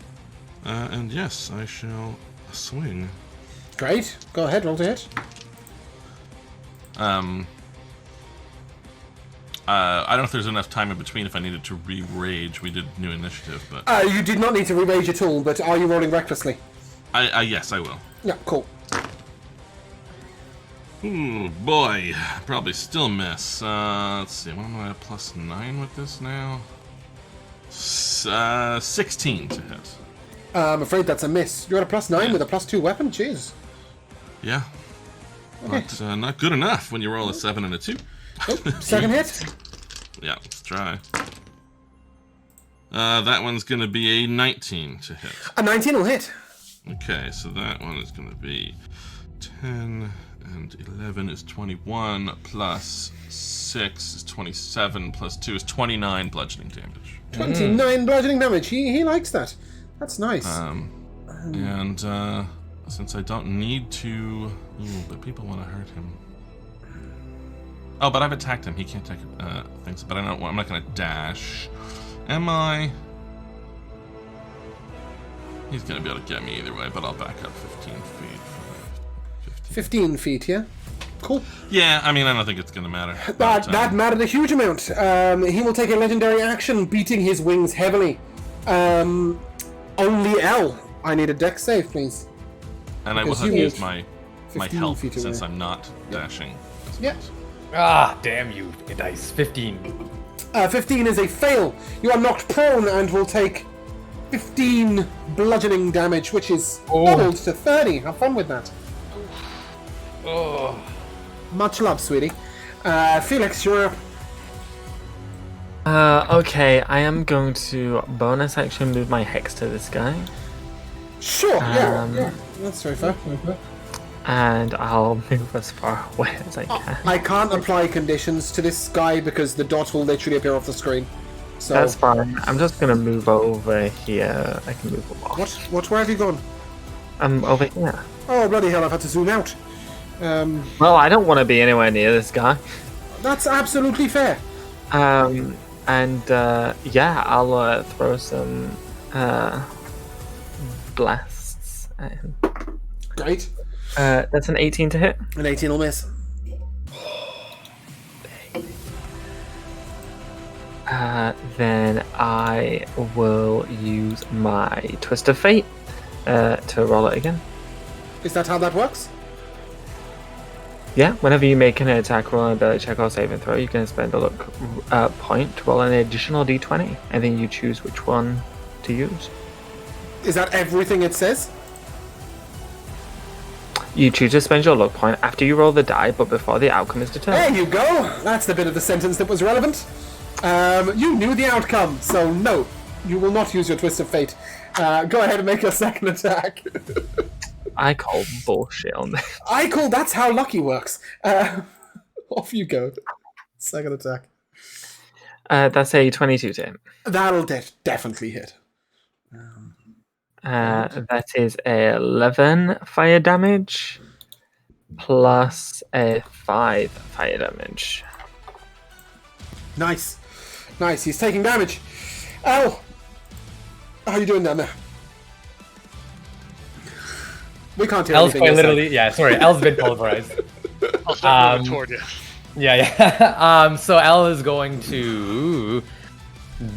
And yes, I shall swing. Great. Go ahead, roll to hit. I don't know if there's enough time in between if I needed to re-rage. We did new initiative, but You did not need to re-rage at all, but are you rolling recklessly? yes, I will. Yeah, cool. Ooh, boy, probably still miss. Let's see, what am I at +9 with this now? 16 to hit. I'm afraid that's a miss. You're at a +9 with a +2 weapon? Jeez. Yeah, but not good enough when you roll a 7 and a 2. Oh, second hit? Yeah, let's try. That one's gonna be a 19 to hit. A 19 will hit. Okay, so that one is gonna be 10 and 11 is 21 plus 6 is 27 plus 2 is 29 bludgeoning damage. 29 bludgeoning damage. He likes that. That's nice. And since I don't need to, but people want to hurt him. Oh, but I've attacked him. He can't take things. But I'm not gonna dash. Am I? He's gonna be able to get me either way. But I'll back up 15 feet. 15 feet, yeah? Cool. Yeah, I mean, I don't think it's gonna matter. That mattered a huge amount. He will take a legendary action, beating his wings heavily. Only L. I need a dex save, please. And I will because have you used moved my 15 health feet away. since I'm not dashing. Yeah. Ah, damn you, dice. 15. 15 is a fail. You are knocked prone and will take 15 bludgeoning damage, which is doubled to 30. Have fun with that. Oh. Much love, sweetie. Felix, you're up. Okay, I am going to bonus action move my hex to this guy. Sure, yeah. That's very fair. And I'll move as far away as I can. I can't apply conditions to this guy because the dot will literally appear off the screen. So That's fine. I'm just gonna move over here. I can move a lot. Where have you gone? I'm over here. Oh, bloody hell, I've had to zoom out. Well, I don't want to be anywhere near this guy. That's absolutely fair. Yeah, I'll throw some blasts at him. Great. That's an 18 to hit. An 18 will miss. Then I will use my Twist of Fate to roll it again. Is that how that works? Yeah, whenever you make an attack roll, ability check, or saving throw, you can spend a luck point to roll an additional d20, and then you choose which one to use. Is that everything it says? You choose to spend your luck point after you roll the die, but before the outcome is determined. There you go. That's the bit of the sentence that was relevant. You knew the outcome, so no, you will not use your Twist of Fate. Go ahead and make your second attack. I call bullshit on this. I call that's how lucky works. Off you go. Second attack. That's a 22 to hit. That'll definitely hit. That is a 11 fire damage plus a 5 fire damage. Nice. Nice, he's taking damage. Al! How you doing down there? We can't hear El's anything. quite this literally, yeah, sorry, El's been pulverized. I'll start moving toward you. Yeah. So L is going to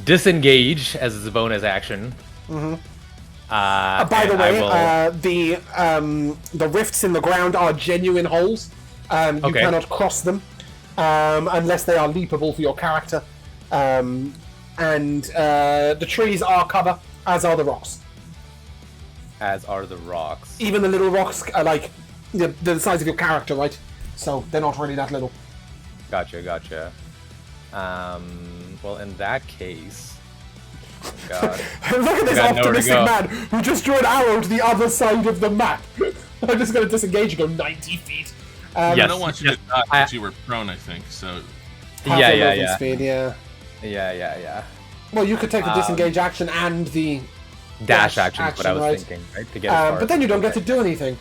disengage as his bonus action. Mm-hmm. By the way, the rifts in the ground are genuine holes. You cannot cross them unless they are leapable for your character. And the trees are cover, as are the rocks. As are the rocks. Even the little rocks are like the size of your character, right? So they're not really that little. Gotcha. Well, in that case... Oh God. Look at this optimistic man who just drew an arrow to the other side of the map. I'm just going to disengage and go 90 feet. I don't want you to die because you were prone, I think, so... Yeah. Speed, yeah. Yeah. Well, you could take the disengage action and the... Dash action is what I was thinking, right? To get but then you don't get to do anything.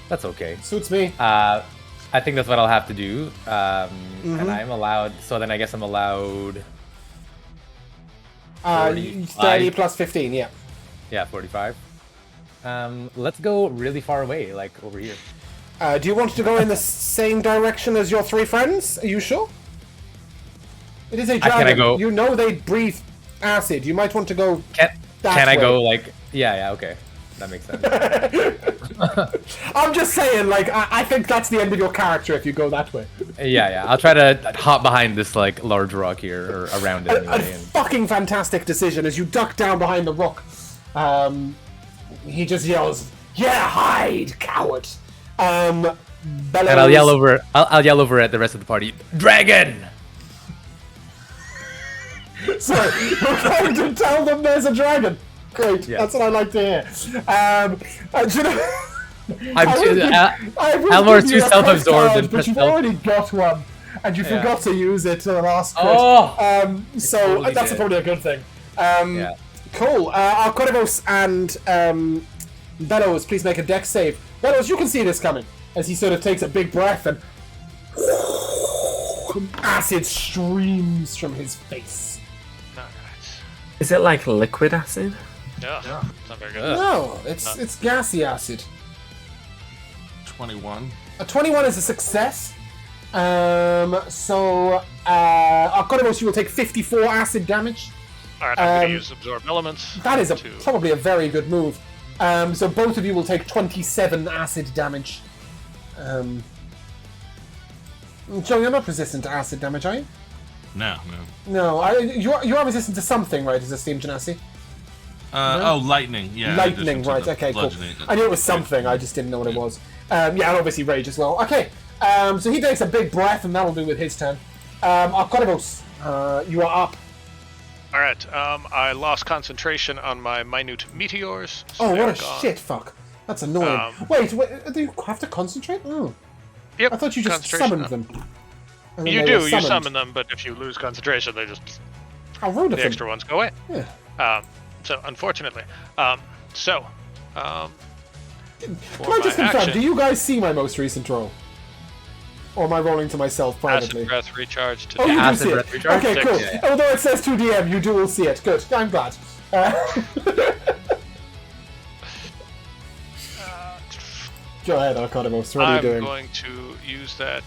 That's okay. Suits me. I think that's what I'll have to do. And I'm allowed... So then I guess I'm allowed... 30 plus 15, yeah. Yeah, 45. Let's go really far away, like over here. Do you want to go in the same direction as your three friends? Are you sure? It is a dragon. Can I go? You know they breathe acid. You might want to go. Can I go like? Yeah. Okay, that makes sense. I'm just saying, like, I think that's the end of your character if you go that way. Yeah. I'll try to hop behind this like large rock here or around it. A fucking fantastic decision as you duck down behind the rock. He just yells, "Yeah, hide, coward!" And I'll yell over. I'll yell over at the rest of the party. Dragon. Sorry, you're trying to tell them there's a dragon. Great, that's what I like to hear. Do you know, Almor's too self-absorbed and but you've already got one, and you forgot to use it to the last crit. So totally that's probably a good thing. Cool. Arcorivos and Bellows, please make a dex save. Bellows, you can see this coming as he sort of takes a big breath and acid streams from his face. Alright. Is it like liquid acid? No, it's not very good. No, it's gassy acid. 21. A 21 is a success. Arcorivos, you will take 54 acid damage. Alright, I'm going to use Absorb Elements. That is probably a very good move. So both of you will take 27 acid damage. Joe, you're not resistant to acid damage, are you? No. No, you are resistant to something, right, as a steam genasi? No? Oh, lightning, yeah. Lightning, right, okay, cool. I knew it was something, I just didn't know what it was. And obviously rage as well. Okay, so he takes a big breath, and that'll do with his turn. Arcorivos, you are up. Alright, I lost concentration on my minute meteors. So what a shit fuck. That's annoying. Wait, do you have to concentrate? Oh. Yep. I thought you just summoned them. You do, you summon them, but if you lose concentration, they just... How rude of them. The extra ones go away. Yeah. So, unfortunately. Can I just confirm, do you guys see my most recent roll? Or am I rolling to myself privately? Acid breath recharge to you do acid see it. breath recharge? Okay, cool. Yeah. Although it says 2DM, you do see it. Good. I'm glad. Go ahead, Arcorivos. What are you doing? I'm going to use that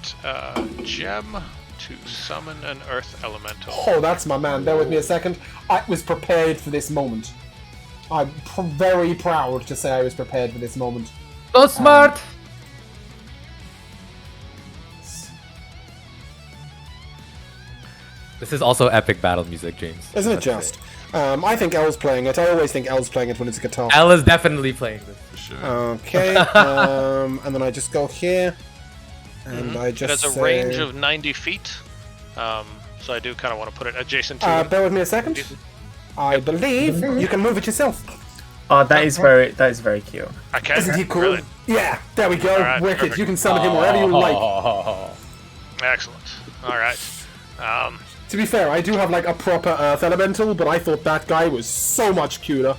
gem to summon an earth elemental. Oh, that's my man. Bear with me a second. I was prepared for this moment. I'm very proud to say I was prepared for this moment. So smart! This is also epic battle music, James. Isn't it just? I think El's playing it. I always think El's playing it when it's a guitar. El is definitely playing this. For sure. Okay, and then I just go here, and I just It has a range of 90 feet, so I do kind of want to put it adjacent to it. Bear with me a second. I believe you can move it yourself. Oh, that is very cute. I can. Isn't he cool? Really? Yeah, there we go. Alright, Wicked. perfect. You can summon him wherever you like. Excellent. All right. To be fair, I do have like a proper Earth Elemental, but I thought that guy was so much cuter.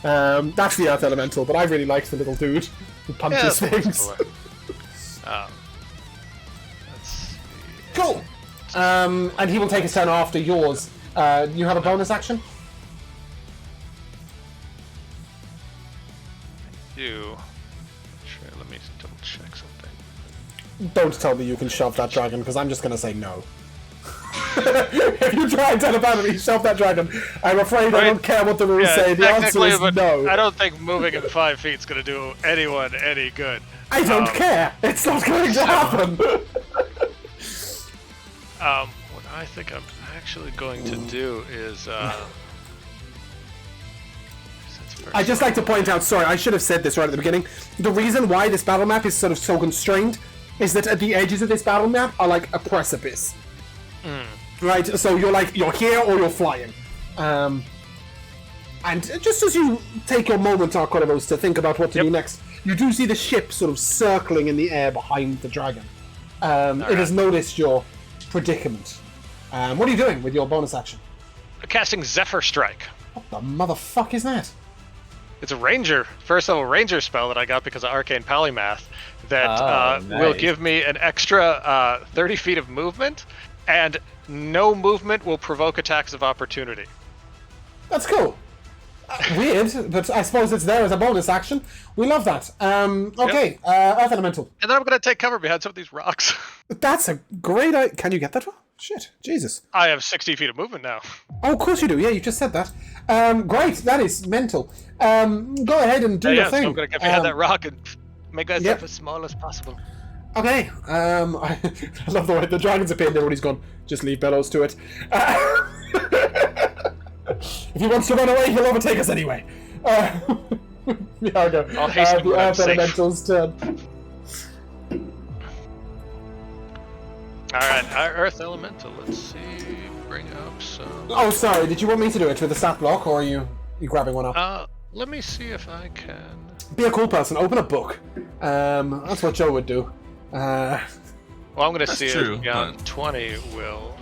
That's the Earth Elemental, but I really liked the little dude who punches things. Let's see. Cool. And he will take his turn after yours. You have a bonus action? Sure, let me double check something. Don't tell me you can shove that dragon, because I'm just going to say no. If you try and telepathically shove that dragon, I'm afraid I don't care what the rules say. The answer is but no. I don't think moving in 5 feet is going to do anyone any good. I don't care. It's not going to happen. What I think I'm actually going to do is. I'd just like to point out, sorry, I should have said this right at the beginning. The reason why this battle map is sort of so constrained is that at the edges of this battle map are like a precipice. Right, so you're here or you're flying. And just as you take your moment, Arconovos, to think about what to do next, you do see the ship sort of circling in the air behind the dragon. It has noticed your predicament. What are you doing with your bonus action? Casting Zephyr Strike. What the motherfuck is that? It's a ranger, first level ranger spell that I got because of Arcane Polymath that will give me an extra 30 feet of movement, and no movement will provoke attacks of opportunity. That's cool. Weird, but I suppose it's there as a bonus action. We love that. Okay, Earth Elemental. And then I'm going to take cover behind some of these rocks. That's a great idea. Can you get that? Shit, Jesus. I have 60 feet of movement now. Oh, of course you do. Yeah, you just said that. Great, that is mental. Go ahead and do your thing. So I'm going to get behind that rock and make myself as small as possible. Okay, I love the way the dragons appear and everybody's gone, just leave Bellows to it. If he wants to run away, he'll overtake us anyway. Yeah, I'll go. I'll hasten the when I'm Earth safe. Elemental's turn. Alright, our Earth Elemental, let's see, bring up some... Oh, sorry, did you want me to do it with a stat block, or are you grabbing one up? Let me see if I can... Be a cool person, open a book. That's what Joe would do. Well, I'm going to see true, if beyond but- 20 will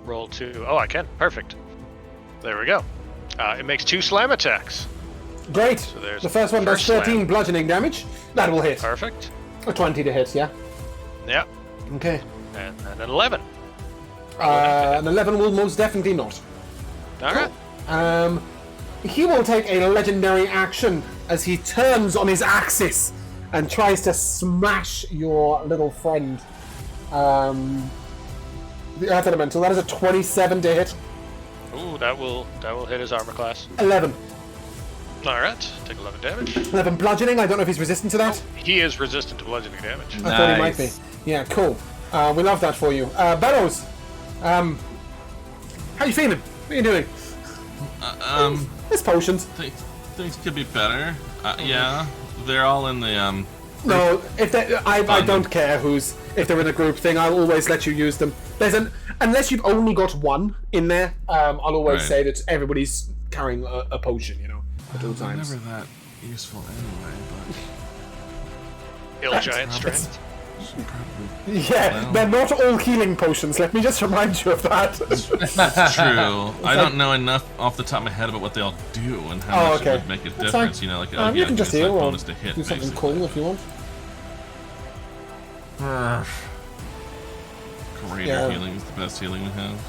roll 2. Oh, I can. Perfect. There we go. It makes 2 slam attacks. Great. So there's The first one does first 13 slam. bludgeoning damage. That will hit. Perfect. A 20 to hit, yeah? Yep. Okay. And an 11. An 11 will most definitely not. Alright. He will take a legendary action as he turns on his axis and tries to smash your little friend. The Earth Elemental. That is a 27 to hit. Ooh, that will hit his armor class. 11. Alright, take 11 damage. 11 bludgeoning. I don't know if he's resistant to that. He is resistant to bludgeoning damage. I thought he might be. Nice. Yeah, cool. We love that for you. Bellows. How you feeling? What are you doing? There's potions. Things could be better. Yeah, they're all in the No, if they, I don't care if they're in a group thing. I'll always let you use them. Unless you've only got one in there. I'll always Right. say that everybody's carrying a potion, at all They're times. never that useful anyway, Hill Giant Strength. but should probably. Yeah, Well. they're not all healing potions. Let me just remind you of that. That's true. I don't know enough off the top of my head about what they all do and how much okay. it would make a That's difference. fine. Like you can just it's like heal or bonus to hit, do something basically. cool if you want. Greater Yeah. healing is the best healing we have.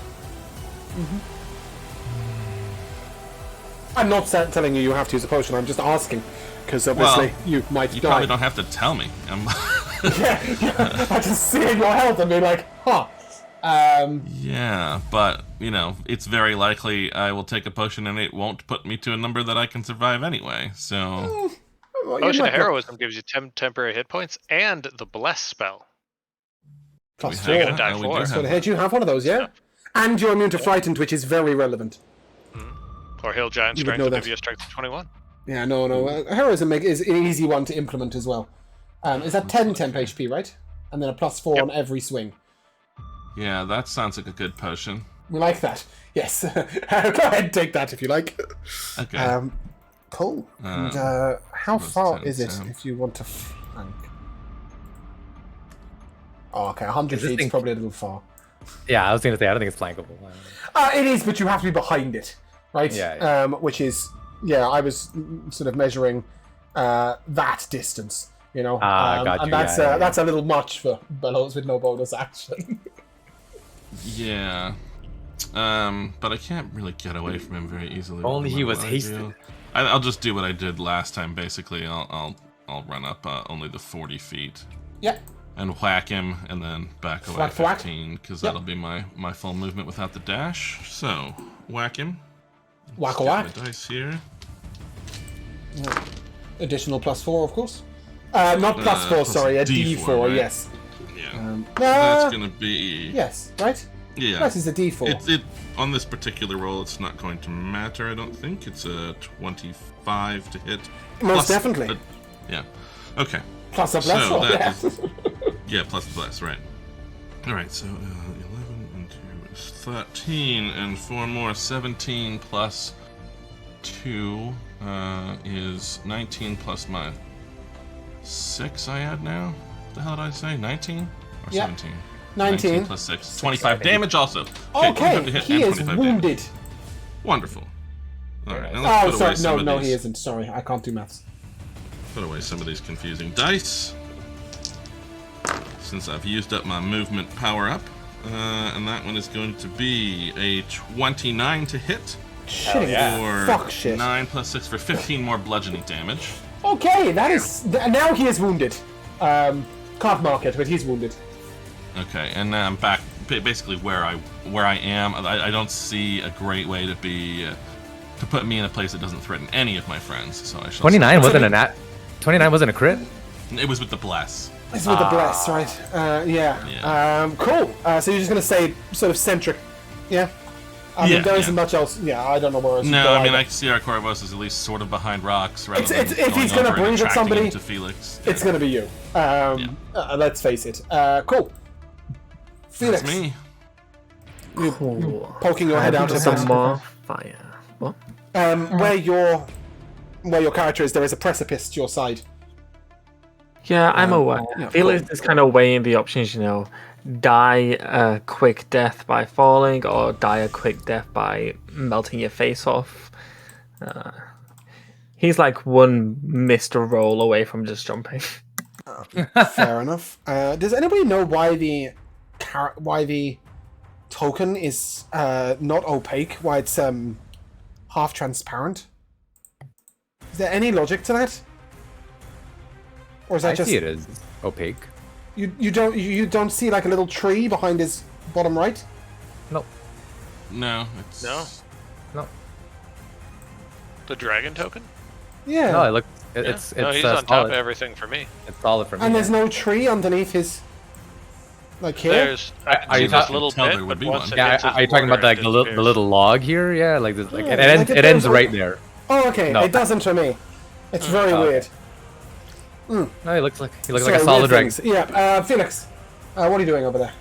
I'm not telling you have to use a potion. I'm just asking because obviously Well, you might You die. probably don't have to tell me. Yeah, I just see your health and be like, huh. Yeah, but it's very likely I will take a potion and it won't put me to a number that I can survive anyway. So Well, you Potion might of not- Heroism gives you temporary hit points and the Bless spell. Plus we four. You're gonna die yeah, we do for it. have So the head, you have one of those, yeah? And you're immune to frightened, which is very relevant. Or Hill Giant You would Strength know will that. give you a strength of 21. Yeah, no. Heroism is an easy one to implement as well. Is that 10 temp HP, right? And then a plus 4 on every swing. Yeah, that sounds like a good potion. We like that. Yes. Go ahead and take that if you like. Okay. Cool. And how was far 10 is it temp. if you want to flank? Oh, okay. 100 Is this feet is thing- probably a little far. Yeah, I was gonna say I don't think it's flankable. It is, but you have to be behind it, right? Yeah. Which is, I was sort of measuring that distance, Got and you, that's yeah. that's a little much for Bellows with no bonus action. Yeah. But I can't really get away from him very easily. Only he was What I hasted. do. I'll just do what I did last time. Basically, I'll run up only the 40 feet. Yep. And whack him, and then back away Whack, whack. 15, because Yep. that'll be my full movement without the dash. So, whack him. Whack a Get whack. my dice here. Additional +4, of course. Not +4, plus sorry, a D4, D4, right? yes. Yeah. That's gonna be... Yes, right? Yeah. That is a D4. It on this particular roll, it's not going to matter, I don't think. It's a 25 to hit. Most definitely. Yeah. Okay. Plus a bless roll, yeah. Yeah, plus the bless, right. Alright, so 11 and 2 is 13, and 4 more, 17 plus 2 is 19 plus my 6 I add now? What the hell did I say? 19? Or Yeah. 17? 19 plus 6. 25 damage also. Okay, 25 to hit he and is 25 wounded. damage. Wonderful. Alright, now let's Oh, put sorry, away some no, of these. he isn't. Sorry, I can't do maths. Put away some of these confusing dice. Since I've used up my movement power up. And that one is going to be a 29 to hit. Shit. Or Fuck shit. 9 plus 6 for 15 more bludgeoning damage. Okay, that is... Now he is wounded. Can't mark it, but he's wounded. Okay, and now I'm back basically where I am. I don't see a great way to be to put me in a place that doesn't threaten any of my friends. So I shall. 29 wasn't a nat. 29 wasn't a crit. It was with the bless. This is with the bless, right? Yeah. Cool. So you're just gonna say sort of centric, yeah? I mean, Yeah, there isn't yeah. much else. Yeah, I don't know where else. you No, go I mean either. I see our Corvus is at least sort of behind rocks. Rather It's- than if he's going gonna over and breathe at attracting somebody, him to Felix. It's gonna be you. Let's face it. Cool. Felix, That's me. Cool. poking your head out of Some that. more fire. What? Where your character is, there is a precipice to your side. Yeah, I'm aware. yeah, Felix is kind of weighing the options, you know, die a quick death by falling or die a quick death by melting your face off. He's like one missed roll away from just jumping. Fair enough. Does anybody know why the token is not opaque? Why it's half transparent? Is there any logic to that? Or is that I just see it as opaque. you don't see like a little tree behind his bottom right? Nope. No, it's No. No. The dragon token? Yeah. No, it's No, he's on top solid. of everything for me. It's solid for me. And there's no tree underneath his like here. There's I can Are see you this talking- little Tell there bit, would but be once one. it Yeah, hits his are you talking about border, like it the little, disappears. log here? Yeah, like this, like Yeah, it ends. like it It ends goes right up- there. Oh, okay. No. It doesn't for me. It's very okay. weird. No, he looks like Sorry, a solid weird dragon. things. Yeah, Felix, what are you doing over there?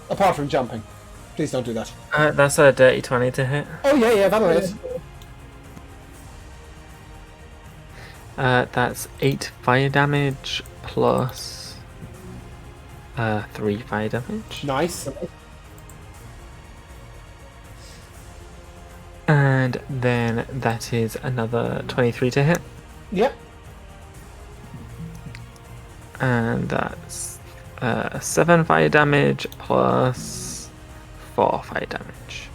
Apart from jumping. Please don't do that. That's a dirty 20 to hit. Oh, yeah, that'll hit. That's 8 fire damage plus 3 fire damage. Nice. And then that is another 23 to hit. Yep. And that's 7 fire damage plus 4 fire damage.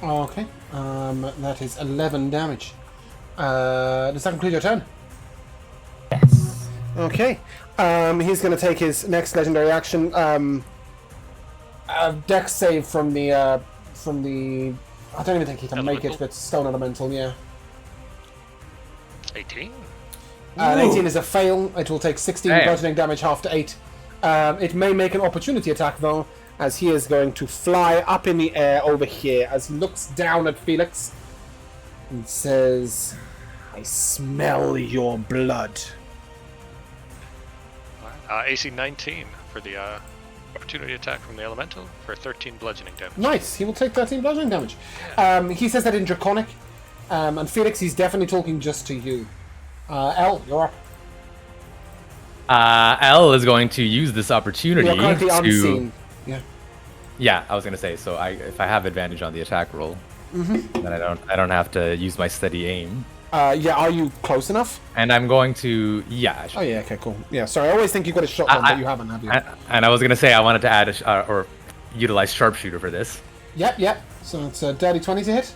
Okay. That is 11 damage. Does that conclude your turn? Yes. Okay. He's going to take his next legendary action. Dex save from the. I don't even think he can make it, Elemental? but stone elemental, yeah. 18. An 18 is a fail. It will take 16 Damn. bludgeoning damage after 8. It may make an opportunity attack, though, as he is going to fly up in the air over here as he looks down at Felix and says, I smell your blood. AC 19 for the opportunity attack from the elemental for 13 bludgeoning damage. Nice. He will take 13 bludgeoning damage. He says that in Draconic. And Felix, he's definitely talking just to you. Elle, you're up. L is going to use this opportunity You're currently to. unseen. Yeah. Yeah, I was gonna say. So if I have advantage on the attack roll, then I don't have to use my steady aim. Yeah, are you close enough? And I'm going to I should- Oh, yeah, okay, cool. Yeah, sorry, I always think you've got a shotgun, but you haven't, have you? And I was gonna say I wanted to add utilize sharpshooter for this. Yep. So it's a dirty 20 to hit.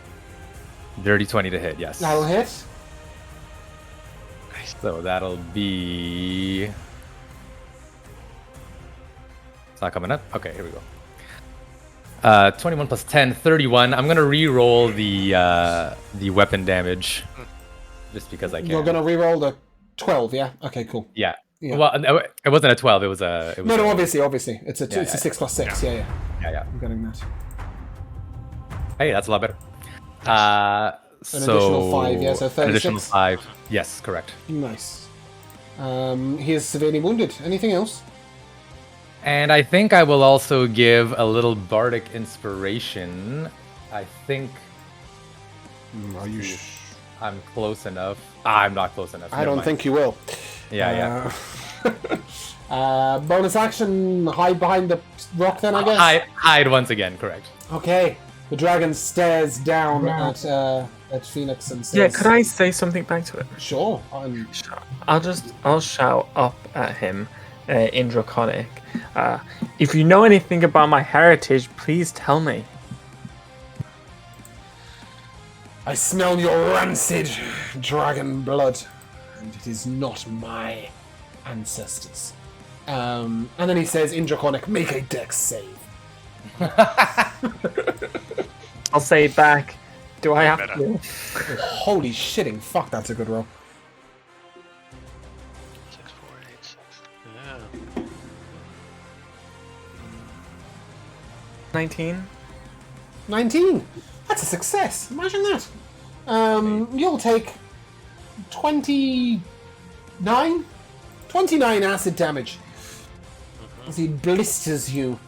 Dirty 20 to hit, yes. That'll hit. So that'll be... It's not coming up? Okay, here we go. 21 plus 10, 31. I'm going to re-roll the weapon damage. Just because I can. You're going to re-roll the 12, yeah? Okay, cool. Yeah. Yeah. Well, it wasn't a 12. It was a... No, obviously. It's a 6 plus 6, yeah. Yeah. I'm getting that. Hey, that's a lot better. An additional 5, yeah, so 36. An additional 5. Yes, correct. Nice. He is severely wounded. Anything else? And I think I will also give a little bardic inspiration. I think Are you I'm close enough. I'm not close enough. I don't think you will. Yeah. Bonus action, hide behind the rock then, I guess? Hide once again, correct. Okay. The dragon stares down at Phoenix and says... Yeah, could I say something back to it? Sure. I'll shout up at him in Draconic. If you know anything about my heritage, please tell me. I smell your rancid dragon blood, and it is not my ancestors. And then he says in Draconic, make a dex save. I'll say it back. Do I have to? Holy shitting fuck, that's a good roll. 6, 4, 8, 6. Yeah. 19? 19! That's a success! Imagine that! You'll take 29 acid damage as he blisters you.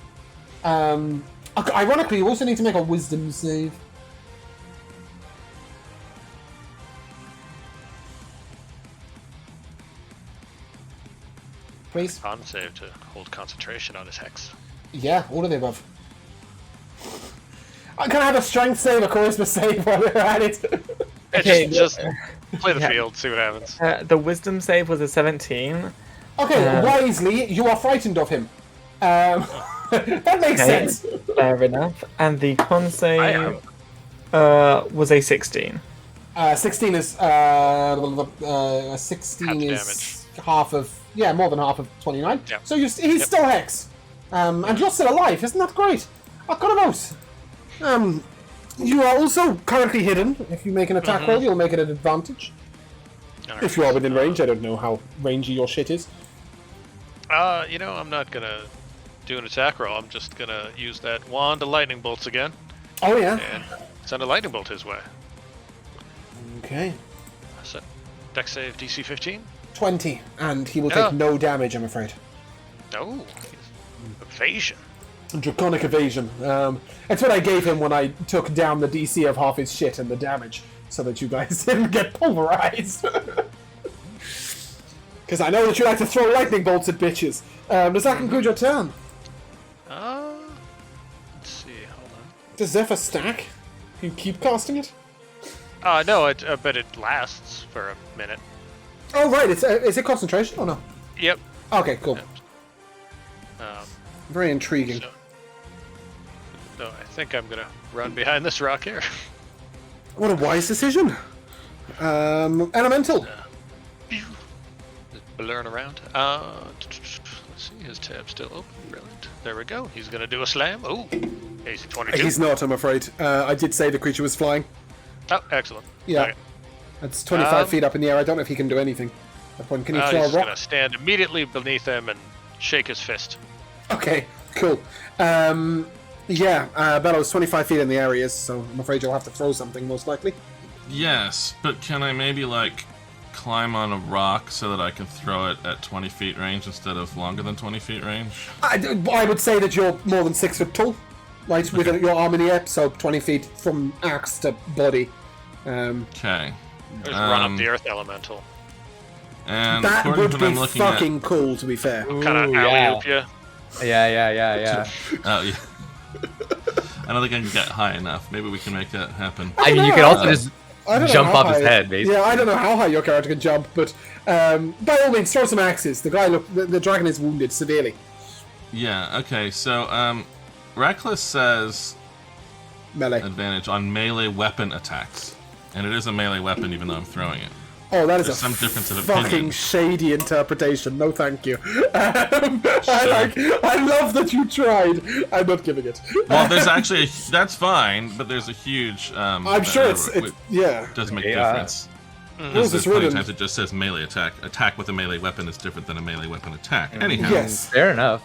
Ironically, you also need to make a wisdom save. Please? Con save to hold concentration on his hex. Yeah, all of the above. Can I have a strength save, a charisma save while we're at it? Okay, just play the field, see what happens. The wisdom save was a 17. Okay, wisely, you are frightened of him. That makes sense. Fair enough. And the con save was a 16. 16 is 16 Half is half of more than half of 29. Yep. So he's still hex, and you're still alive. Isn't that great? I got about. You are also currently hidden. If you make an attack roll, you'll make it an advantage. All right. If you are within range, I don't know how rangy your shit is. I'm not gonna do an attack roll. I'm just gonna use that wand of lightning bolts again Oh yeah. and send a lightning bolt his way. Okay. So, dex save DC 15. 20, and he will Yeah. take no damage. I'm afraid. No, evasion. Draconic evasion. It's what I gave him when I took down the DC of half his shit and the damage, so that you guys didn't get pulverized. Because I know that you like to throw lightning bolts at bitches. Does that conclude your turn? Let's see. Hold on. Does Zephyr stack? You keep casting it? No, but it lasts for a minute. Oh right, is it concentration or no? Yep. Okay, cool. Um, Very intriguing. so I think I'm gonna run behind this rock here. What a wise decision. Elemental. Just blurring around. Let's see, his tab's still open. Brilliant. There we go. He's gonna do a slam. Oh, AC 22. He's not, I'm afraid. I did say the creature was flying. Oh, excellent. Yeah. Okay. That's 25 feet up in the air. I don't know if he can do anything. At that point, can he throw He's a rock? gonna stand immediately beneath him and shake his fist. Okay, cool. Bellow's 25 feet in the air he is, so I'm afraid you'll have to throw something, most likely. Yes, but can I maybe, climb on a rock so that I can throw it at 20 feet range instead of longer than 20 feet range? I would say that you're more than 6 foot tall, right? With your arm in the air, so 20 feet from axe to body. Okay. Just run up the earth elemental. And That according would to what I'm be looking fucking cool, to be fair. Kind of alley-oop you. Yeah. Oh, yeah. I don't think I can get high enough. Maybe we can make that happen. I mean, you could also just I don't know jump how off his high- head, basically. Yeah, I don't know how high your character can jump, but by all means, throw some axes. The dragon is wounded severely. Yeah, okay, so, Reckless says Melee. advantage on melee weapon attacks, and it is a melee weapon even though I'm throwing it. Oh, that is There's a some difference of fucking opinion. shady interpretation. No, thank you. I love that you tried. I'm not giving it. Well, there's actually that's fine, but there's a huge. I'm sure it's yeah. Does make difference. Where's There's this plenty of written? times it just says melee attack. Attack with a melee weapon is different than a melee weapon attack. Anyhow, Yes. Fair enough.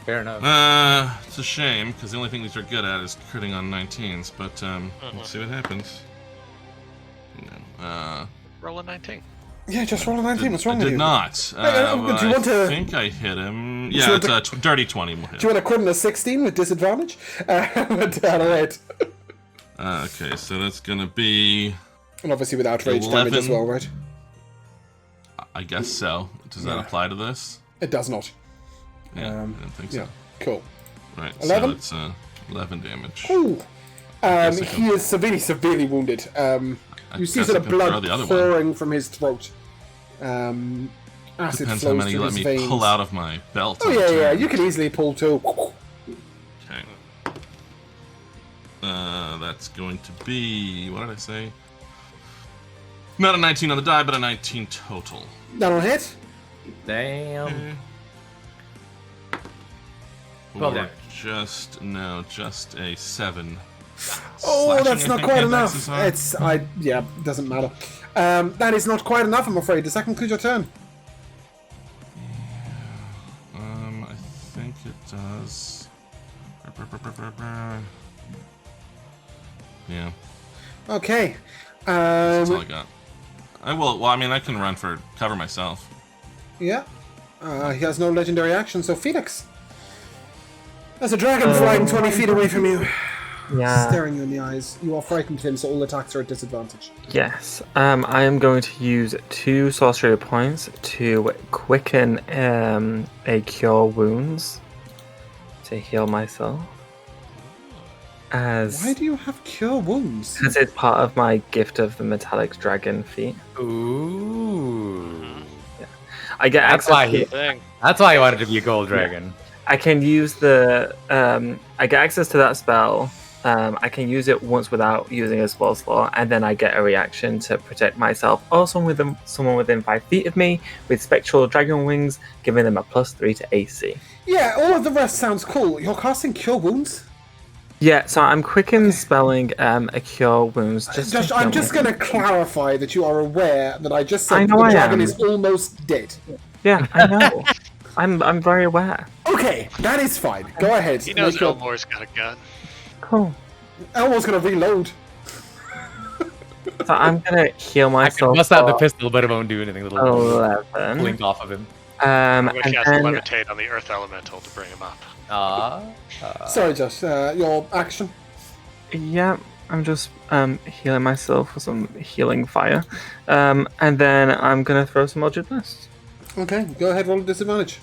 it's a shame because the only thing these are good at is critting on 19s. But let's see what happens. Roll a 19. Yeah, just roll a 19. What's wrong I with did you? not. do you want to? I think I hit him. you Yeah, want it's a dirty 20 will hit. Do you want to quit in a 16 with disadvantage? Alright. Okay, so that's gonna be. And obviously with outrage 11. damage as well, right? I guess so. Does that apply to this? It does not. Yeah, I didn't think Yeah, so. cool. Right, 11? so it's 11 damage. Ooh. guess I He can- is severely wounded. You see guess sort I of can throw blood the other one. pouring from his throat. Acid Depends flows how many you through let his me veins. pull out of my belt. Oh on yeah, turn. yeah. You can easily pull two. Okay. That's going to be. What did I say? Not a 19 on the die, but a 19 total. That'll hit. Damn. Or damage. just a 7. Oh, Slashing, that's I not think, quite handbacks enough. is on. Doesn't matter. That is not quite enough, I'm afraid. Does that conclude your turn? I think it does. Yeah, Okay. that's all I got. I will. Well, I mean, I can run for cover myself. Yeah. He has no legendary action, so Felix. There's a dragon flying 20 feet away from you, Yeah. staring you in the eyes. You are frightened of him, so all attacks are at disadvantage. Yes. I am going to use 2 sorcery points to quicken a cure wounds to heal myself. Why do you have cure wounds? Because it's part of my gift of the metallic dragon feat. Ooh. I get That's access why to, he. Thing. That's why he wanted to be a gold dragon. I can use the I get access to that spell. I can use it once without using a spell slot, and then I get a reaction to protect myself or someone within 5 feet of me with spectral dragon wings, giving them a +3 to AC. Yeah, all of the rest sounds cool. You're casting cure wounds? Yeah, so I'm quicken spelling a cure wounds. Just I'm just going to clarify that you are aware that I just said I know the I dragon am. is almost dead. Yeah, I know. I'm very aware. Okay, that is fine. Go ahead. He knows Make your- Elmore's got a gun. Cool. Elmore's going to reload. So I'm gonna heal I can myself. bust out the for pistol, but it won't do anything. It'll 11. blink off of him. I'm going to And cast then, Levitate on the Earth Elemental to bring him up. Sorry, Josh. Your action. yeah, I'm just healing myself with some healing fire, and then I'm gonna throw some Eldritch Blast. Okay, go ahead. Roll a disadvantage.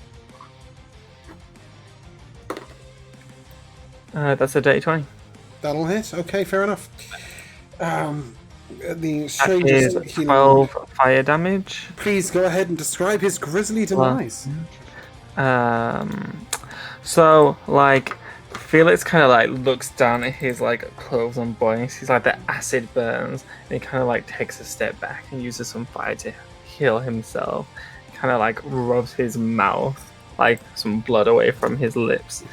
That's a dirty 20. That'll hit. Okay, fair enough. The That is strangest healing. 12 fire damage. Please go ahead and describe his grisly demise. So like Felix kind of like looks down at his like clothes and body. He's like the acid burns, and he kind of like takes a step back and uses some fire to heal himself. Kind of like rubs his mouth, like some blood away from his lips,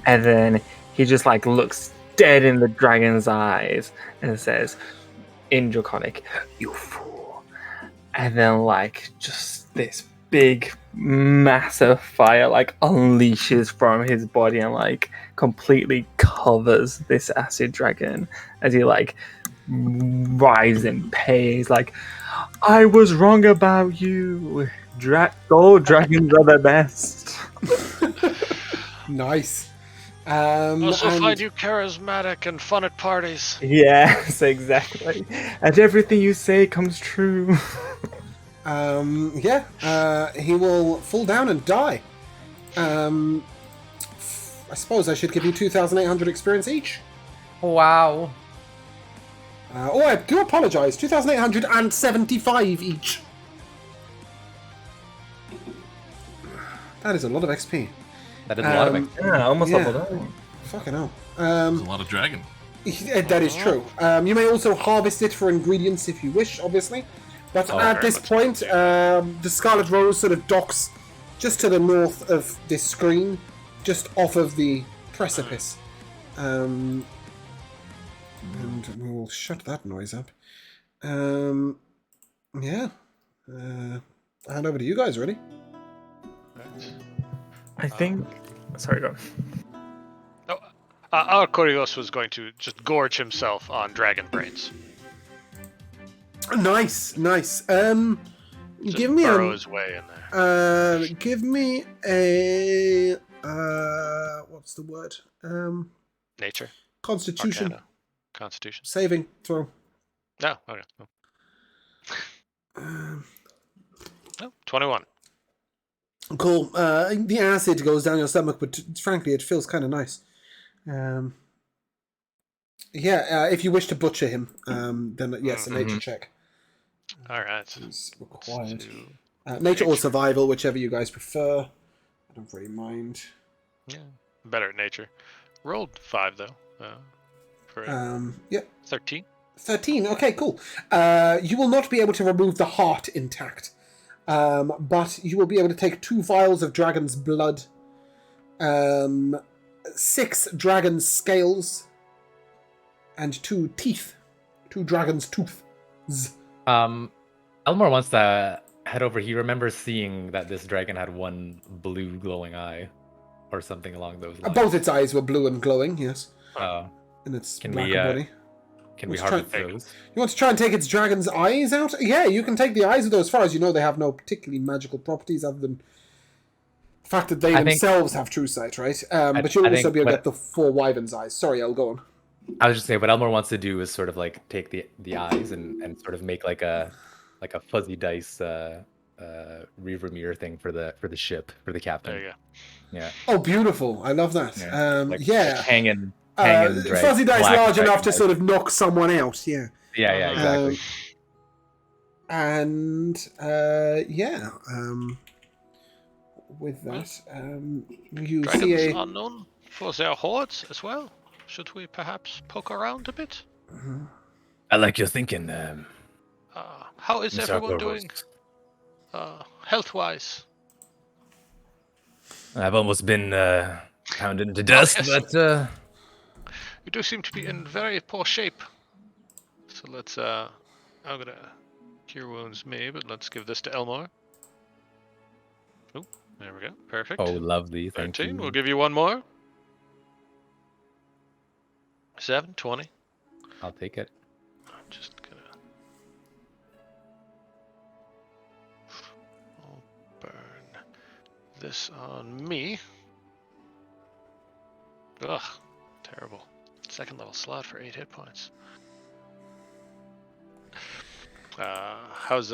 and then he just like looks dead in the dragon's eyes and says, in Draconic, "You fool!" And then like just this big massive fire like unleashes from his body and like completely covers this acid dragon as he like writhes in pain. He's like, "I was wrong about you. Gold dragons are the best." Nice. Also and- find you charismatic and fun at parties. Yes, exactly. And everything you say comes true. He will fall down and die. I suppose I should give you 2,800 experience each. Wow. I do apologise. 2,875 each. That is a lot of XP. That is a lot of Um, it. Yeah, almost Yeah. leveled up. Fucking hell. There's a lot of dragon. That is true. You may also harvest it for ingredients if you wish, obviously. But at this point, the Scarlet Rose sort of docks just to the north of this screen, just off of the precipice. And we will shut that noise up. Yeah. Hand over to you guys, ready? I think. Sorry, go on. Our Corios was going to just gorge himself on dragon brains. Nice. Just Give me burrow his way in there. give me a what's the word? Nature. Constitution. Arcana. Constitution. Saving throw. No. Okay. No. 21. Cool. The acid goes down your stomach, but frankly, it feels kind of nice. If you wish to butcher him, then yes, a nature check All right. is required. Nature or survival, whichever you guys prefer. I don't really mind. Yeah. Better at nature. Rolled 5 though. For 13. 13. Okay, cool. You will not be able to remove the heart intact, but you will be able to take 2 vials of dragon's blood, 6 dragon's scales, and 2 teeth. 2 dragon's tooths. Elmore wants to head over. He remembers seeing that this dragon had one blue glowing eye, or something along those lines. Both its eyes were blue and glowing, yes. And its black body. Can we harvest those? You want to try and take its dragon's eyes out? Yeah, you can take the eyes of those. As far as you know, they have no particularly magical properties other than the fact that they themselves have true sight, right? But you'll also be able to get the 4 wyvern's eyes. Sorry, I'll go on. I was just saying, what Elmore wants to do is sort of like take the eyes and sort of make like a fuzzy dice rearview mirror thing for the ship, for the captain. There you go. Yeah. Oh, beautiful! I love that. Hanging fuzzy dice large enough to sort of knock someone out. Yeah. Yeah, exactly. With that, you Dragons see are known for their hordes as well. Should we perhaps poke around a bit? I like your thinking. How is Mr. everyone Corvus. doing? Health-wise? I've almost been pounded into dust, yes. but You do seem to be in very poor shape. So let's, I'm gonna cure wounds me, but let's give this to Elmore. Oh, there we go. Perfect. oh, lovely. Thank 13. you. We'll give you one more. 7, 20. I'll take it. I'm just gonna... I'll burn this on me. Ugh, terrible. 2nd level slot for 8 hit points. How's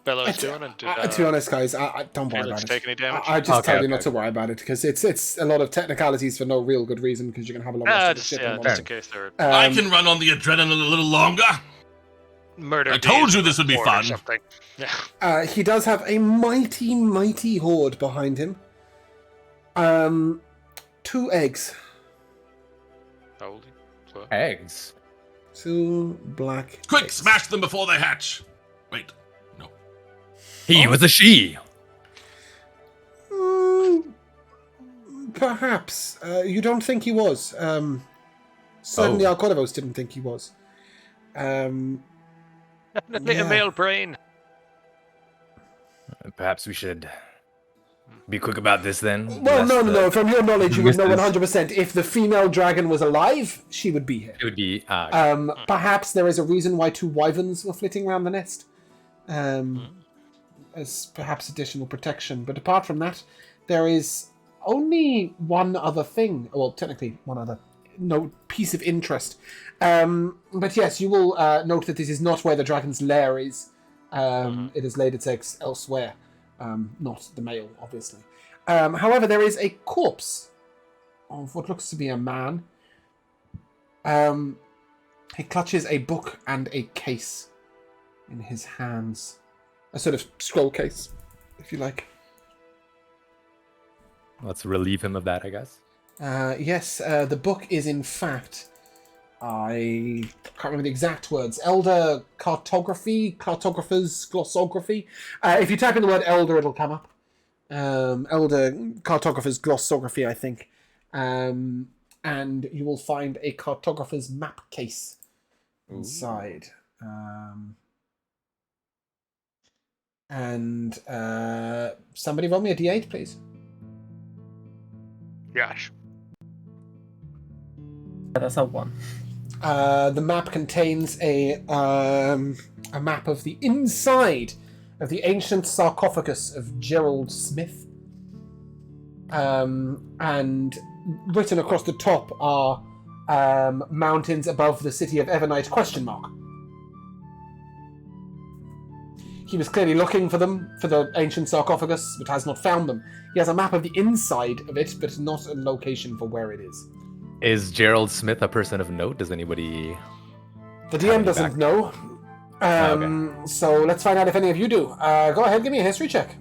Bellows doing? And to be honest, guys, I don't worry about it. Take any damage? I just tell you not to worry about it because it's a lot of technicalities for no real good reason because you can have a lot of just, shit. just in case they're I can run on the adrenaline a little longer. murder. I told you this would be fun. Yeah. He does have a mighty horde behind him. 2 eggs. Holy. So. Eggs. 2 black. Quick, eggs. smash them before they hatch. Wait, no. He was a she. Perhaps. You don't think he was. Certainly Alcorvos didn't think he was. Definitely a male brain. Perhaps we should be quick about this then. Well, no. From your knowledge, you would know Mrs. 100%. If the female dragon was alive, she would be here. It would be. Perhaps there is a reason why 2 wyverns were flitting around the nest. As perhaps additional protection. But apart from that, there is only one other thing. Well, technically, one other piece of interest. But yes, you will note that this is not where the dragon's lair is. It has laid its eggs elsewhere. Not the male, obviously. However, there is a corpse of what looks to be a man. He clutches a book and a case in his hands. A sort of scroll case, if you like. Let's relieve him of that, I guess. Yes, the book is in fact, I can't remember the exact words, Elder Cartography, Cartographer's Glossography. If you type in the word Elder, it'll come up. Elder Cartographer's Glossography, I think. And you will find a cartographer's map case inside. And somebody roll me a d8, please. Yes. That's a 1. The map contains a map of the inside of the ancient sarcophagus of Gerald Smith. And written across the top are mountains above the city of Evernight ? He was clearly looking for them, for the ancient sarcophagus, but has not found them. He has a map of the inside of it, but not a location for where it is. Is Gerald Smith a person of note? Does anybody... The DM doesn't know. Okay. So let's find out if any of you do. Go ahead, give me a history check.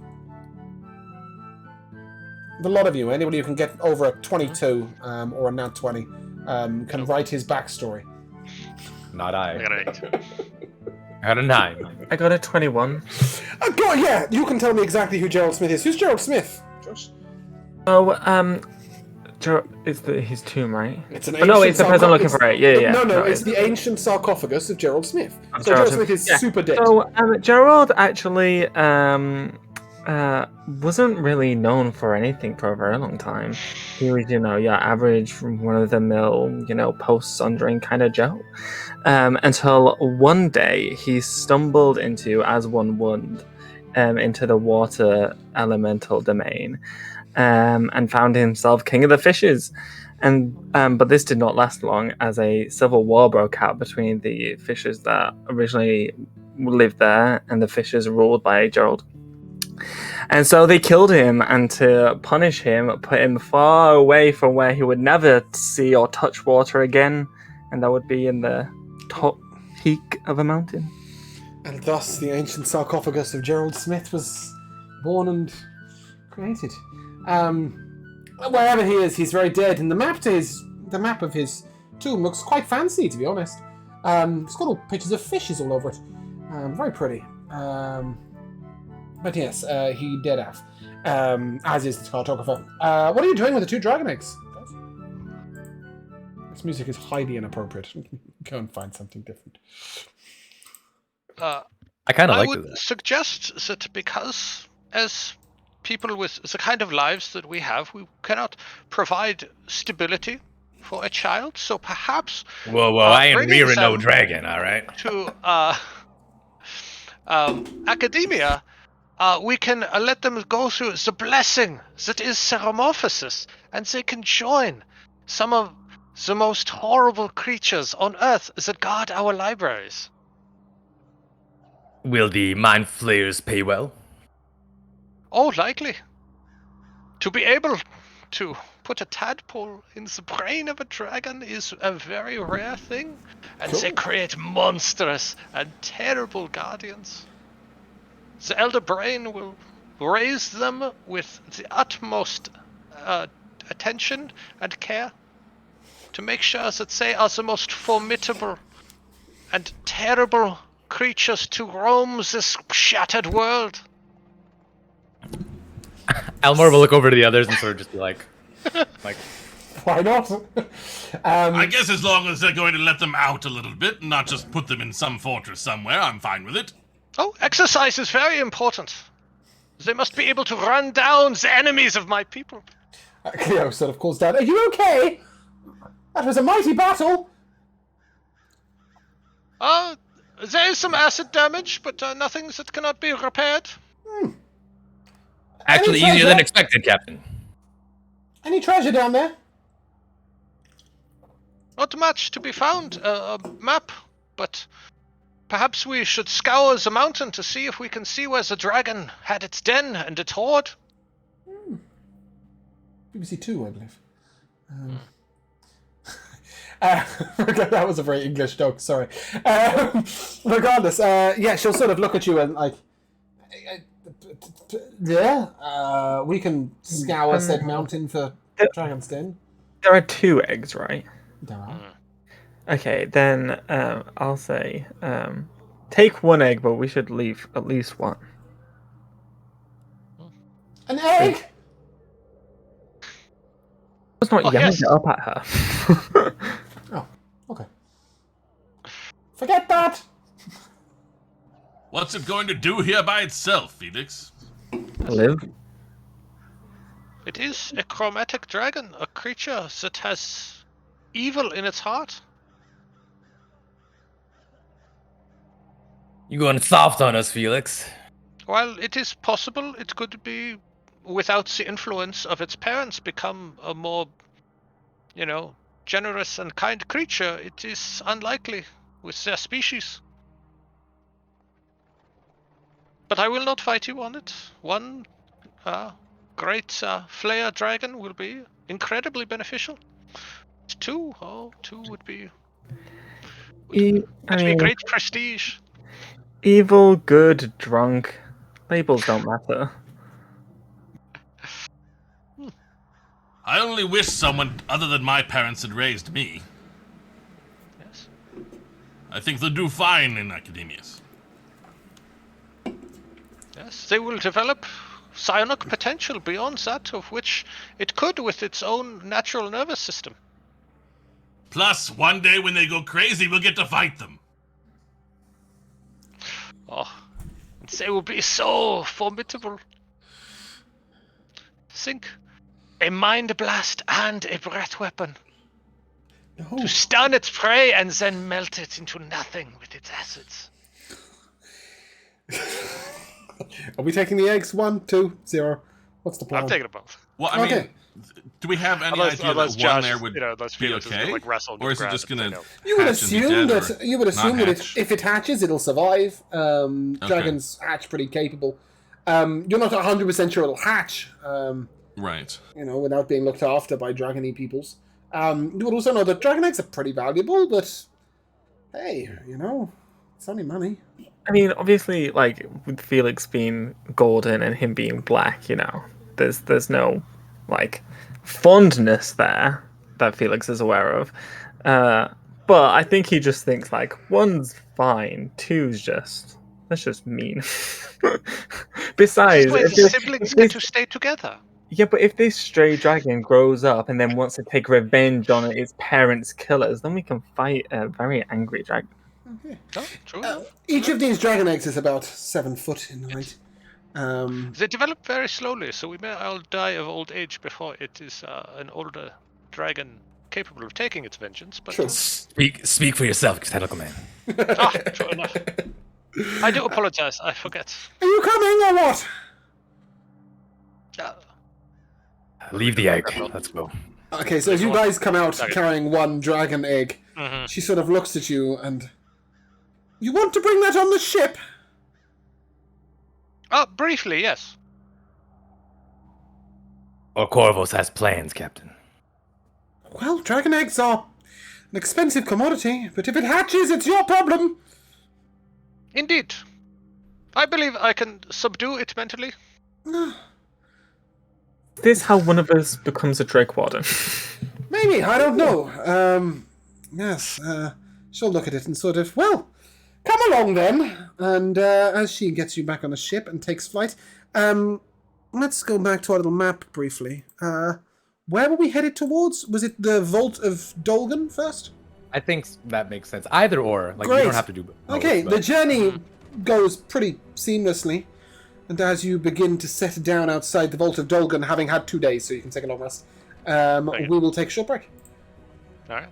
The lot of you, anybody who can get over a 22 or a nat 20, can write his backstory. Not I. I got an 8. I got a 9. I got a 21. Go, yeah, you can tell me exactly who Gerald Smith is. Who's Gerald Smith, Josh? Oh, it's his tomb, right? It's an Oh, no, it's the person looking for it. Yeah. No, it's the ancient sarcophagus of Gerald Smith. So Gerald Smith is super dead. So Gerald actually wasn't really known for anything for a very long time. He was, average, run-of-the-mill, post-sundering kind of Joe. Until one day he stumbled into, as one would, into the water elemental domain, and found himself king of the fishes. But this did not last long, as a civil war broke out between the fishes that originally lived there and the fishes ruled by Gerald. And so they killed him, and to punish him, put him far away from where he would never see or touch water again, and that would be in the top peak of a mountain. And thus the ancient sarcophagus of Gerald Smith was born and created. Wherever he is, he's very dead, and the map of his tomb looks quite fancy, to be honest. It's got all pictures of fishes all over it. Very pretty. But yes, he did have, as is the cartographer. What are you doing with the 2 dragon eggs? This music is highly inappropriate. Go and find something different. I kind of like I would suggest that because, as people with the kind of lives that we have, we cannot provide stability for a child, so perhaps... Whoa, I ain't rearing no dragon, alright? ...to academia, we can let them go through the blessing that is Ceramorphosis, and they can join some of the most horrible creatures on Earth that guard our libraries. Will the mind flayers pay well? Oh, likely. To be able to put a tadpole in the brain of a dragon is a very rare thing, and they create monstrous and terrible guardians. The Elder Brain will raise them with the utmost attention and care to make sure that they are the most formidable and terrible creatures to roam this shattered world. Elmore will look over to the others and sort of just be like... Why not? I guess as long as they're going to let them out a little bit, not just put them in some fortress somewhere, I'm fine with it. Oh, exercise is very important. They must be able to run down the enemies of my people. Cleo sort of calls down, "Are you okay? That was a mighty battle." There is some acid damage, but nothing that cannot be repaired. Actually, easier than expected, Captain. Any treasure down there? Not much to be found. A map, but perhaps we should scour the mountain to see if we can see where the dragon had its den and its hoard. BBC 2, I believe. That was a very English joke, sorry. Regardless, yeah, she'll sort of look at you and like, we can scour said mountain for Dragon's Den. There are 2 eggs, right? There are. Okay, then I'll say take 1 egg, but we should leave at least 1. An egg? Let's not yell yes. it up at her. Oh, okay. Forget that! What's it going to do here by itself, Felix? Live. It is a chromatic dragon, a creature that has evil in its heart. You going soft on us, Felix? While it is possible it could be, without the influence of its parents, become a more, generous and kind creature, it is unlikely with their species. But I will not fight you on it. 1 great flare dragon will be incredibly beneficial. 2 would be great prestige. Evil, good, drunk. Labels don't matter. I only wish someone other than my parents had raised me. Yes. I think they'll do fine in academias. Yes, they will develop psionic potential beyond that of which it could with its own natural nervous system. Plus, one day when they go crazy, we'll get to fight them. Oh, they will be so formidable. Think, a mind blast and a breath weapon. No. To stun its prey and then melt it into nothing with its acids. Are we taking the eggs? 1, 2, 0. What's the plan? I'm taking them both. Well, I mean, do we have any idea that Josh, one there would unless be Felix is okay? gonna, wrestle Or is it just going to You would assume that if it hatches, it'll survive. Dragons hatch pretty capable. You're not 100% sure it'll hatch. Right. Without being looked after by dragony peoples. You would also know that dragon eggs are pretty valuable, but hey, it's only money. I mean, obviously, like with Felix being golden and him being black, there's no like fondness there that Felix is aware of. But I think he just thinks like 1's fine, 2's that's just mean. Besides, the siblings get to stay together. Yeah, but if this stray dragon grows up and then wants to take revenge on its parents' killers, then we can fight a very angry dragon. Okay. Oh, true. Each of these dragon eggs is about 7 foot in height. They develop very slowly, so we may all die of old age before it is an older dragon capable of taking its vengeance. But True. Speak for yourself, tentacle man. True enough. I do apologize. I forget. Are you coming or what? Leave the egg. Let's go. Okay, so as you guys come out carrying 1 dragon egg, she sort of looks at you and... You want to bring that on the ship? Briefly, yes. Or Corvus has plans, Captain. Well, dragon eggs are an expensive commodity, but if it hatches, it's your problem. Indeed. I believe I can subdue it mentally. Is this how one of us becomes a Drake Warden? Maybe, I don't know. Yes, she'll look at it and sort of, well, come along then. And as she gets you back on the ship and takes flight, let's go back to our little map briefly. Where were we headed towards? Was it the Vault of Dolgan first? I think that makes sense. Either or. Like, Great. you don't have to do both. Okay, the journey goes pretty seamlessly. And as you begin to set down outside the Vault of Dolgan, having had 2 days, so you can take a long rest, we will take a short break. All right.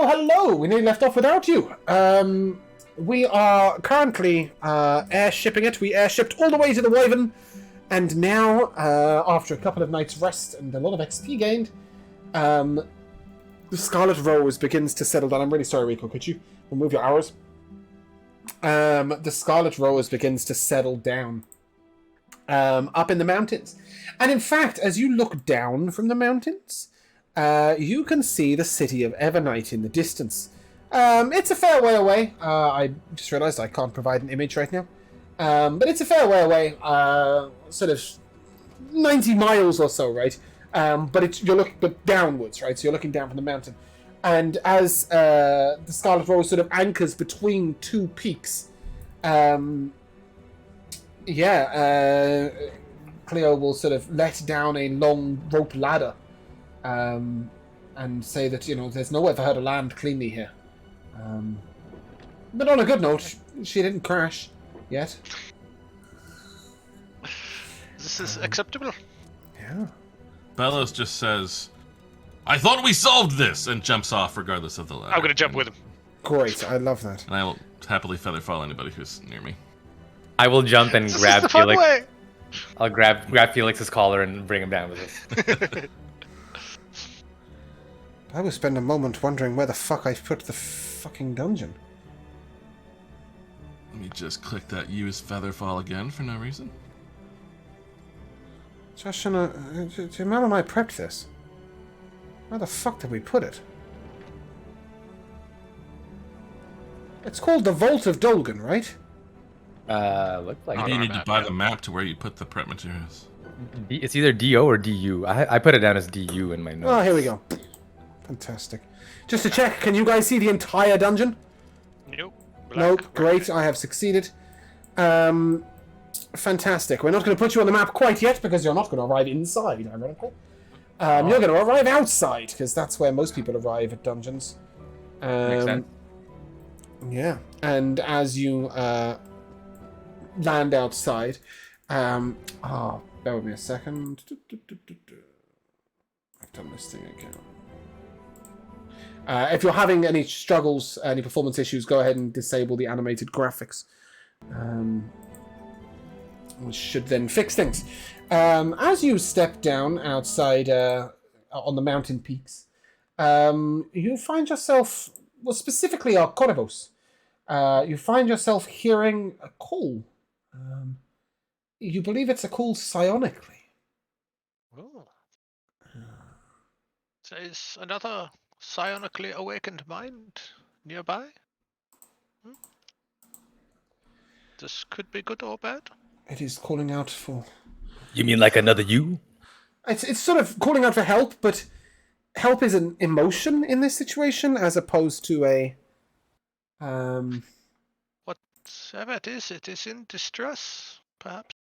hello! We nearly left off without you. We are currently airshipping it. We airshipped all the way to the Wyvern, and now, after a couple of nights' rest and a lot of XP gained, the Scarlet Rose begins to settle down. I'm really sorry, Rico. Could you remove your arrows? The Scarlet Rose begins to settle down up in the mountains. And in fact, as you look down from the mountains, you can see the city of Evernight in the distance. It's a fair way away. I just realized I can't provide an image right now. But it's a fair way away, sort of 90 miles or so, right? But you're looking downwards, right? So you're looking down from the mountain. And as the Scarlet Rose sort of anchors between two peaks, Cleo will sort of let down a long rope ladder and say that, there's nowhere for her to land cleanly here. But on a good note, she didn't crash yet. This is acceptable. Yeah. Bellows just says, I thought we solved this, and jumps off regardless of the ladder. I'm going to jump with him. Great, I love that. And I will happily feather fall anybody who's near me. I will jump and This grab is the fun Felix. way. I'll grab Felix's collar and bring him down with us. I will spend a moment wondering where the fuck I put the fucking dungeon. Let me just click that use feather fall again for no reason. Josh and Mel and I prepped this. Where the fuck did we put it? It's called the Vault of Dolgan, right? Looked like Maybe you need to map, buy yeah. the map to where you put the prep materials. it's either DO or DU. I put it down as DU in my notes. Oh, here we go. Fantastic. Just to check, can you guys see the entire dungeon? Nope. Nope. Great, I have succeeded. Fantastic. We're not going to put you on the map quite yet because you're not going to arrive inside, ironically. You're going to arrive outside because that's where most people arrive at dungeons. Makes sense. Yeah. And as you land outside, bear with me a second. I've done this thing again. If you're having any struggles, any performance issues, go ahead and disable the animated graphics. Which should then fix things. As you step down outside on the mountain peaks, you find yourself, well, specifically Corvus, you find yourself hearing a call. You believe it's a call psionically. Oh. There is another psionically awakened mind nearby. This could be good or bad. It is calling out for... You mean like another you? It's sort of calling out for help, but help is an emotion in this situation as opposed to a... Whatever it is in distress, perhaps.